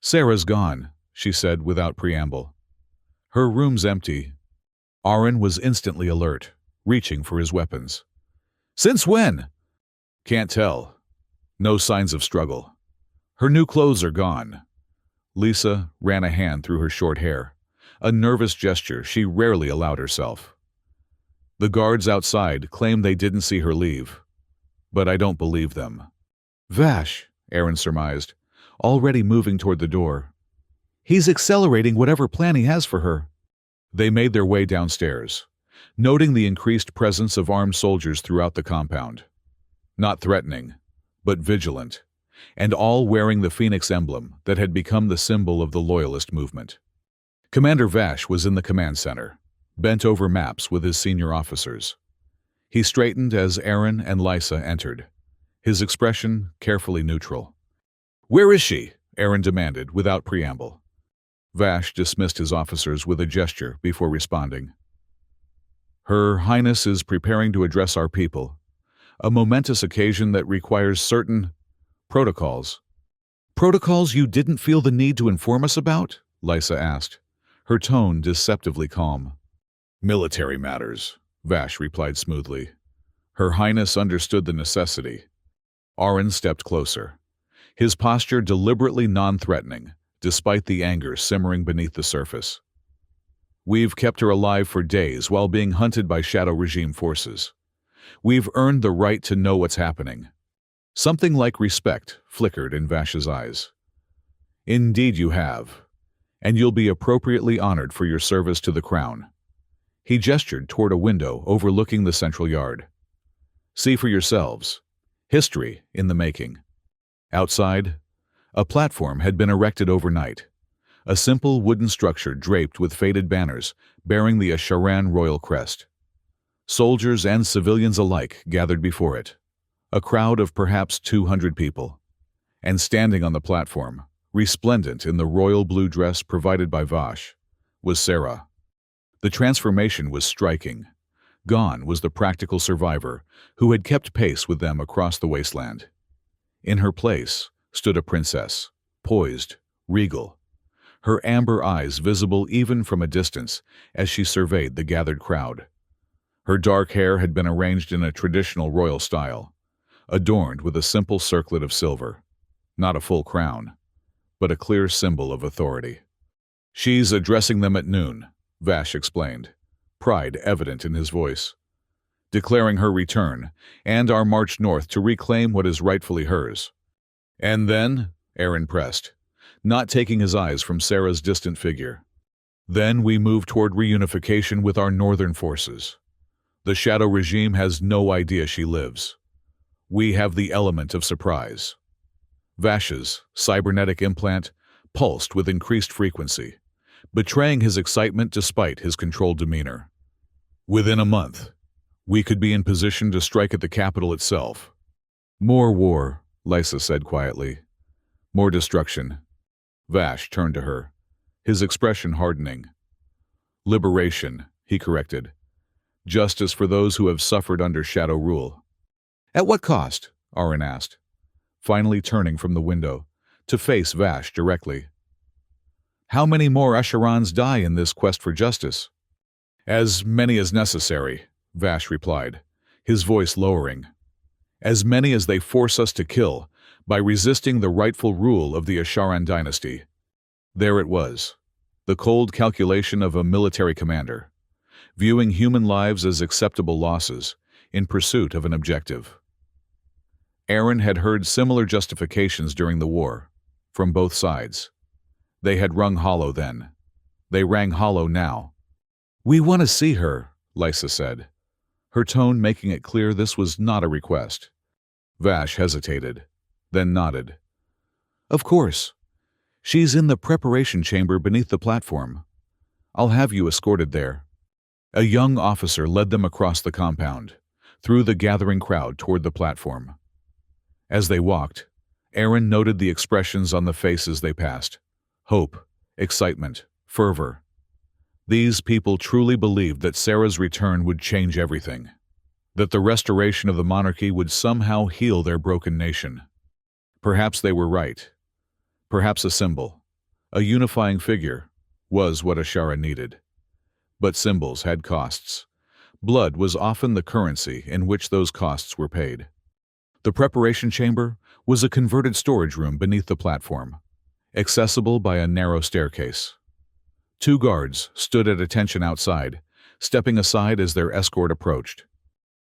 "Sarah's gone," she said without preamble. "Her room's empty." Aaron was instantly alert, reaching for his weapons. "Since when?" "Can't tell. No signs of struggle. Her new clothes are gone." Lisa ran a hand through her short hair, a nervous gesture she rarely allowed herself. "The guards outside claim they didn't see her leave, but I don't believe them." "Vash," Aaron surmised, already moving toward the door. "He's accelerating whatever plan he has for her." They made their way downstairs, noting the increased presence of armed soldiers throughout the compound. Not threatening, but vigilant, and all wearing the phoenix emblem that had become the symbol of the loyalist movement. Commander Vash was in the command center, bent over maps with his senior officers. He straightened as Aaron and Lisa entered, his expression carefully neutral. "Where is she?" Aaron demanded without preamble. Vash dismissed his officers with a gesture before responding. "Her Highness is preparing to address our people, a momentous occasion that requires certain protocols." "Protocols you didn't feel the need to inform us about?" Lisa asked, her tone deceptively calm. "Military matters," Vash replied smoothly. Her Highness understood the necessity. Aaron stepped closer, his posture deliberately non-threatening, despite the anger simmering beneath the surface. "We've kept her alive for days while being hunted by Shadow Regime forces. We've earned the right to know what's happening." Something like respect flickered in Vash's eyes. "Indeed you have, and you'll be appropriately honored for your service to the crown." He gestured toward a window overlooking the central yard. "See for yourselves. History in the making." Outside, a platform had been erected overnight, a simple wooden structure draped with faded banners bearing the Asharan royal crest. Soldiers and civilians alike gathered before it, a crowd of perhaps 200 people. And standing on the platform, Resplendent in the royal blue dress provided by Vash, was Sarah. The transformation was striking. Gone was the practical survivor who had kept pace with them across the wasteland. In her place stood a princess, poised, regal, her amber eyes visible even from a distance as she surveyed the gathered crowd. Her dark hair had been arranged in a traditional royal style, adorned with a simple circlet of silver, not a full crown, but a clear symbol of authority. "She's addressing them at noon," Vash explained, pride evident in his voice, "declaring her return and our march north to reclaim what is rightfully hers." "And then," Aaron pressed, not taking his eyes from Sarah's distant figure, "then we move toward reunification with our northern forces. The Shadow regime has no idea she lives. We have the element of surprise." Vash's cybernetic implant pulsed with increased frequency, betraying his excitement despite his controlled demeanor. "Within a month, we could be in position to strike at the capital itself." "More war," Lysa said quietly. "More destruction." Vash turned to her, his expression hardening. "Liberation," he corrected. "Justice for those who have suffered under Shadow rule." "At what cost?" Aaron asked, finally turning from the window to face Vash directly. "How many more Asharans die in this quest for justice?" "As many as necessary," Vash replied, his voice lowering. "As many as they force us to kill by resisting the rightful rule of the Asharan dynasty." There it was, the cold calculation of a military commander, viewing human lives as acceptable losses in pursuit of an objective. Aaron had heard similar justifications during the war, from both sides. They had rung hollow then. They rang hollow now. "We want to see her," Lysa said, her tone making it clear this was not a request. Vash hesitated, then nodded. "Of course. She's in the preparation chamber beneath the platform. I'll have you escorted there." A young officer led them across the compound, through the gathering crowd toward the platform. As they walked, Aaron noted the expressions on the faces they passed. Hope, excitement, fervor. These people truly believed that Sarah's return would change everything, that the restoration of the monarchy would somehow heal their broken nation. Perhaps they were right. Perhaps a symbol, a unifying figure, was what Ashara needed. But symbols had costs. Blood was often the currency in which those costs were paid. The preparation chamber was a converted storage room beneath the platform, accessible by a narrow staircase. Two guards stood at attention outside, stepping aside as their escort approached.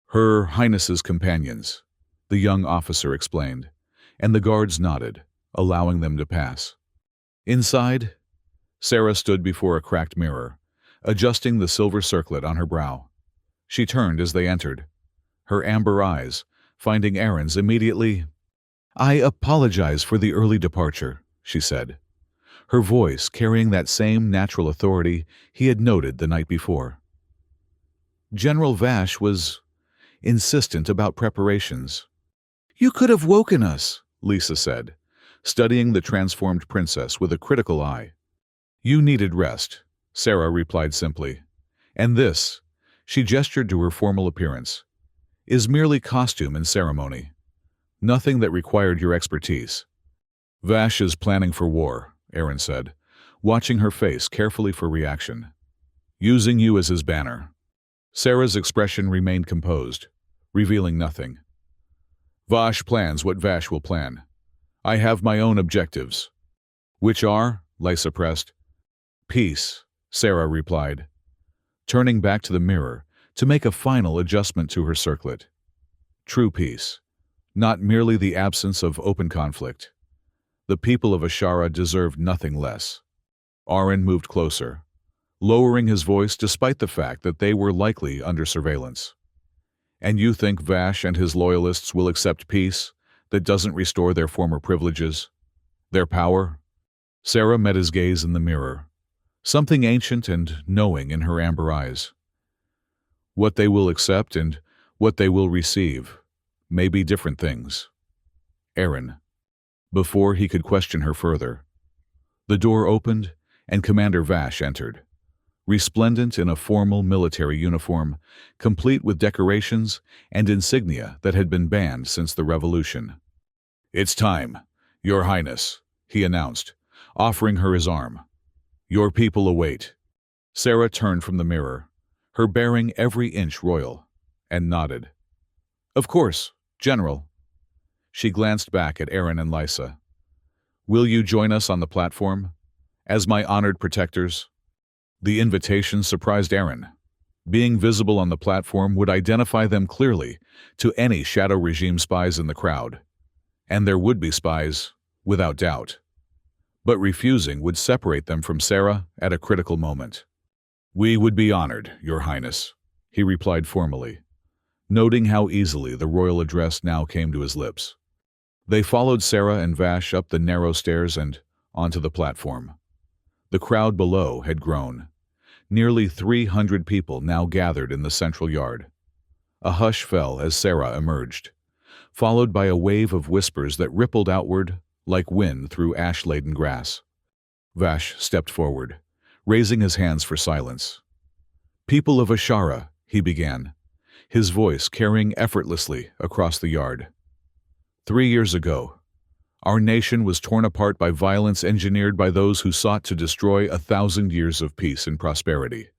"Her Highness's companions," the young officer explained, and the guards nodded, allowing them to pass. Inside, Sarah stood before a cracked mirror, adjusting the silver circlet on her brow. She turned as they entered, her amber eyes finding Aaron's immediately. "I apologize for the early departure," she said, her voice carrying that same natural authority he had noted the night before. General Vash was insistent about preparations. "You could have woken us," Lysa said, studying the transformed princess with a critical eye. "You needed rest," Sarah replied simply. "And this," she gestured to her formal appearance, "is merely costume and ceremony. Nothing that required your expertise." "Vash is planning for war," Aaron said, watching her face carefully for reaction. "Using you as his banner." Sarah's expression remained composed, revealing nothing. "Vash plans what Vash will plan. I have my own objectives." "Which are?" Lysa pressed. "Peace," Sarah replied, turning back to the mirror to make a final adjustment to her circlet. True peace, not merely the absence of open conflict. The people of Ashara deserved nothing less. Aaron moved closer, lowering his voice despite the fact that they were likely under surveillance. "And you think Vash and his loyalists will accept peace that doesn't restore their former privileges, their power?" Sarah met his gaze in the mirror, something ancient and knowing in her amber eyes. "What they will accept and what they will receive may be different things." Aaron, before he could question her further, The door opened, and Commander Vash entered, resplendent in a formal military uniform, complete with decorations and insignia that had been banned since the Revolution. "It's time, Your Highness," he announced, offering her his arm. "Your people await." Sarah turned from the mirror, her bearing every inch royal, and nodded. "Of course, General." She glanced back at Aaron and Lysa. "Will you join us on the platform, as my honored protectors?" The invitation surprised Aaron. Being visible on the platform would identify them clearly to any Shadow Regime spies in the crowd. And there would be spies, without doubt. But refusing would separate them from Sarah at a critical moment. "We would be honored, Your Highness," he replied formally, noting how easily the royal address now came to his lips. They followed Sarah and Vash up the narrow stairs and onto the platform. The crowd below had grown. Nearly 300 people now gathered in the central yard. A hush fell as Sarah emerged, followed by a wave of whispers that rippled outward like wind through ash-laden grass. Vash stepped forward, raising his hands for silence. "People of Ashara," he began, his voice carrying effortlessly across the yard. 3 years ago, our nation was torn apart by violence engineered by those who sought to destroy 1,000 years of peace and prosperity.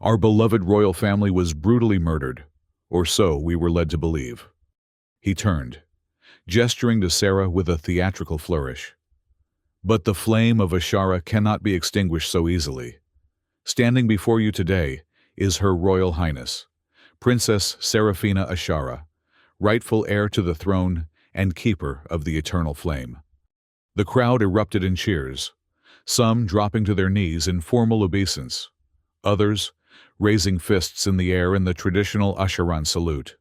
Our beloved royal family was brutally murdered, or so we were led to believe. He turned, gesturing to Sarah with a theatrical flourish. But the flame of Ashara cannot be extinguished so easily. Standing before you today is Her Royal Highness, Princess Serafina Ashara, rightful heir to the throne and keeper of the eternal flame. The crowd erupted in cheers, some dropping to their knees in formal obeisance, others raising fists in the air in the traditional Asharan salute.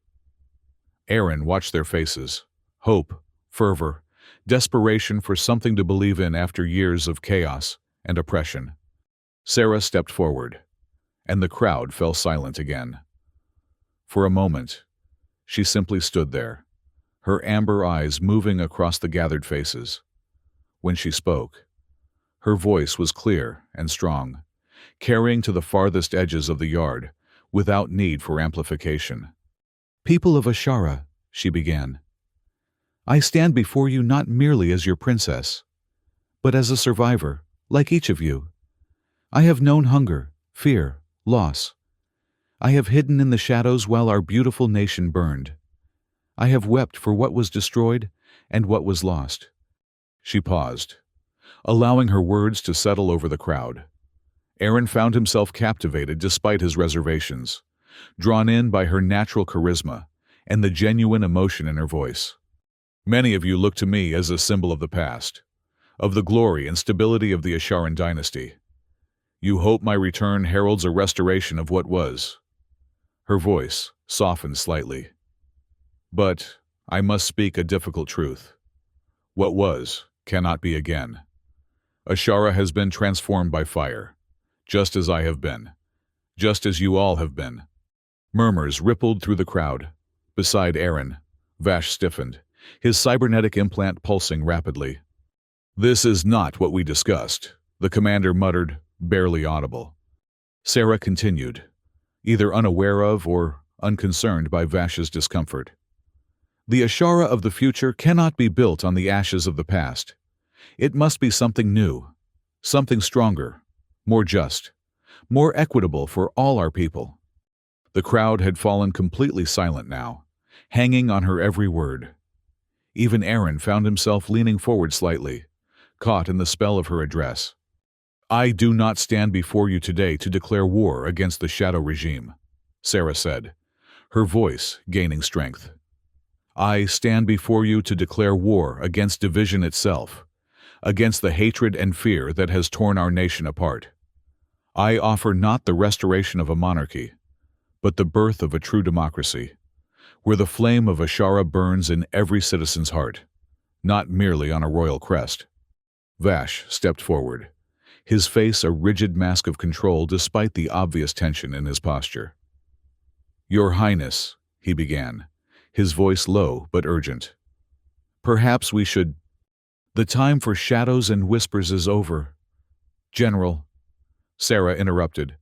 Aaron watched their faces, hope, fervor, desperation for something to believe in after years of chaos and oppression. Sarah stepped forward, and the crowd fell silent again. For a moment, she simply stood there, her amber eyes moving across the gathered faces. When she spoke, her voice was clear and strong, carrying to the farthest edges of the yard without need for amplification. "People of Ashara," she began, "I stand before you not merely as your princess, but as a survivor, like each of you. I have known hunger, fear, loss. I have hidden in the shadows while our beautiful nation burned. I have wept for what was destroyed and what was lost." She paused, allowing her words to settle over the crowd. Aaron found himself captivated despite his reservations, drawn in by her natural charisma and the genuine emotion in her voice. "Many of you look to me as a symbol of the past, of the glory and stability of the Asharan dynasty. You hope my return heralds a restoration of what was." Her voice softened slightly. "But I must speak a difficult truth. What was cannot be again. Ashara has been transformed by fire, just as I have been, just as you all have been." Murmurs rippled through the crowd. Beside Aaron, Vash stiffened, his cybernetic implant pulsing rapidly. "This is not what we discussed," the commander muttered, barely audible. Sarah continued, either unaware of or unconcerned by Vash's discomfort. "The Ashara of the future cannot be built on the ashes of the past. It must be something new, something stronger, more just, more equitable for all our people." The crowd had fallen completely silent now, hanging on her every word. Even Aaron found himself leaning forward slightly, caught in the spell of her address. "I do not stand before you today to declare war against the Shadow Regime," Sarah said, her voice gaining strength. "I stand before you to declare war against division itself, against the hatred and fear that has torn our nation apart. I offer not the restoration of a monarchy, but the birth of a true democracy, where the flame of Ashara burns in every citizen's heart, not merely on a royal crest." Vash stepped forward, his face a rigid mask of control despite the obvious tension in his posture. "Your Highness," he began, his voice low but urgent. "Perhaps we should—" "The time for shadows and whispers is over," General, Sarah interrupted,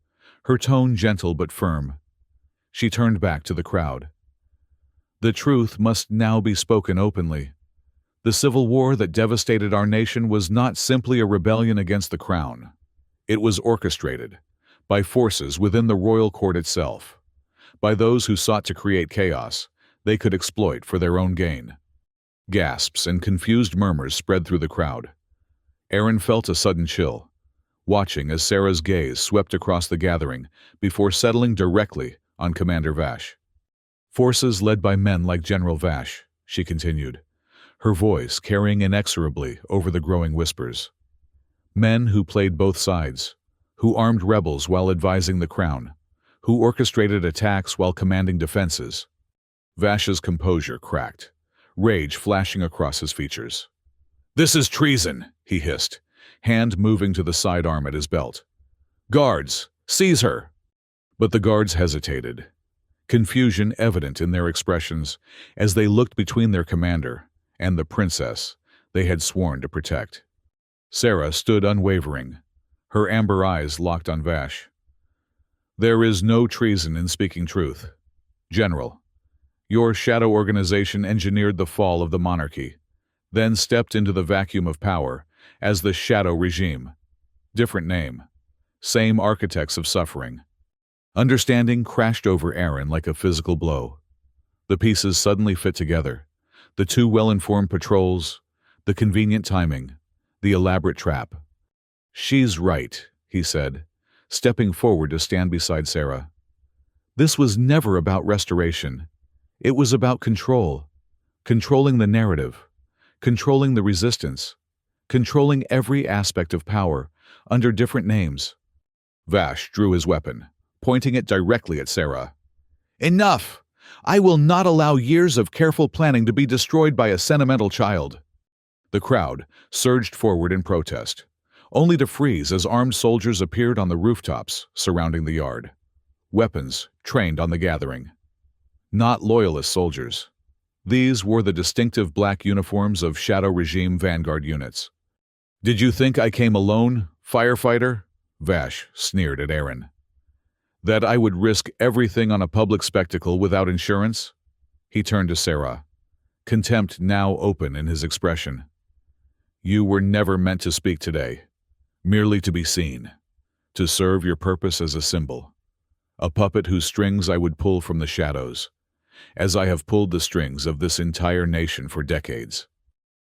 her tone gentle but firm. She turned back to the crowd. The truth must now be spoken openly. The civil war that devastated our nation was not simply a rebellion against the crown. It was orchestrated by forces within the royal court itself, by those who sought to create chaos they could exploit for their own gain. Gasps and confused murmurs spread through the crowd. Aaron felt a sudden chill, watching as Sarah's gaze swept across the gathering before settling directly on Commander Vash. Forces led by men like General Vash, she continued, her voice carrying inexorably over the growing whispers. Men who played both sides, who armed rebels while advising the crown, who orchestrated attacks while commanding defenses. Vash's composure cracked, rage flashing across his features. "This is treason," he hissed, hand moving to the sidearm at his belt. "Guards, seize her!" But the guards hesitated, confusion evident in their expressions as they looked between their commander and the princess they had sworn to protect. Sarah stood unwavering, her amber eyes locked on Vash. "There is no treason in speaking truth. General, your shadow organization engineered the fall of the monarchy, then stepped into the vacuum of power as the shadow regime. Different name, same architects of suffering." Understanding crashed over Aaron like a physical blow. The pieces suddenly fit together. The two well-informed patrols, the convenient timing, the elaborate trap. "She's right," he said, stepping forward to stand beside Sarah. This was never about restoration. It was about control. Controlling the narrative. Controlling the resistance. Controlling every aspect of power, under different names. Vash drew his weapon, pointing it directly at Sarah. "Enough! I will not allow years of careful planning to be destroyed by a sentimental child." The crowd surged forward in protest, only to freeze as armed soldiers appeared on the rooftops surrounding the yard. Weapons trained on the gathering. Not loyalist soldiers. These wore the distinctive black uniforms of Shadow Regime Vanguard units. "Did you think I came alone, firefighter?" Vash sneered at Aaron. "That I would risk everything on a public spectacle without insurance?" He turned to Sarah, contempt now open in his expression. "You were never meant to speak today, merely to be seen, to serve your purpose as a symbol, a puppet whose strings I would pull from the shadows, as I have pulled the strings of this entire nation for decades."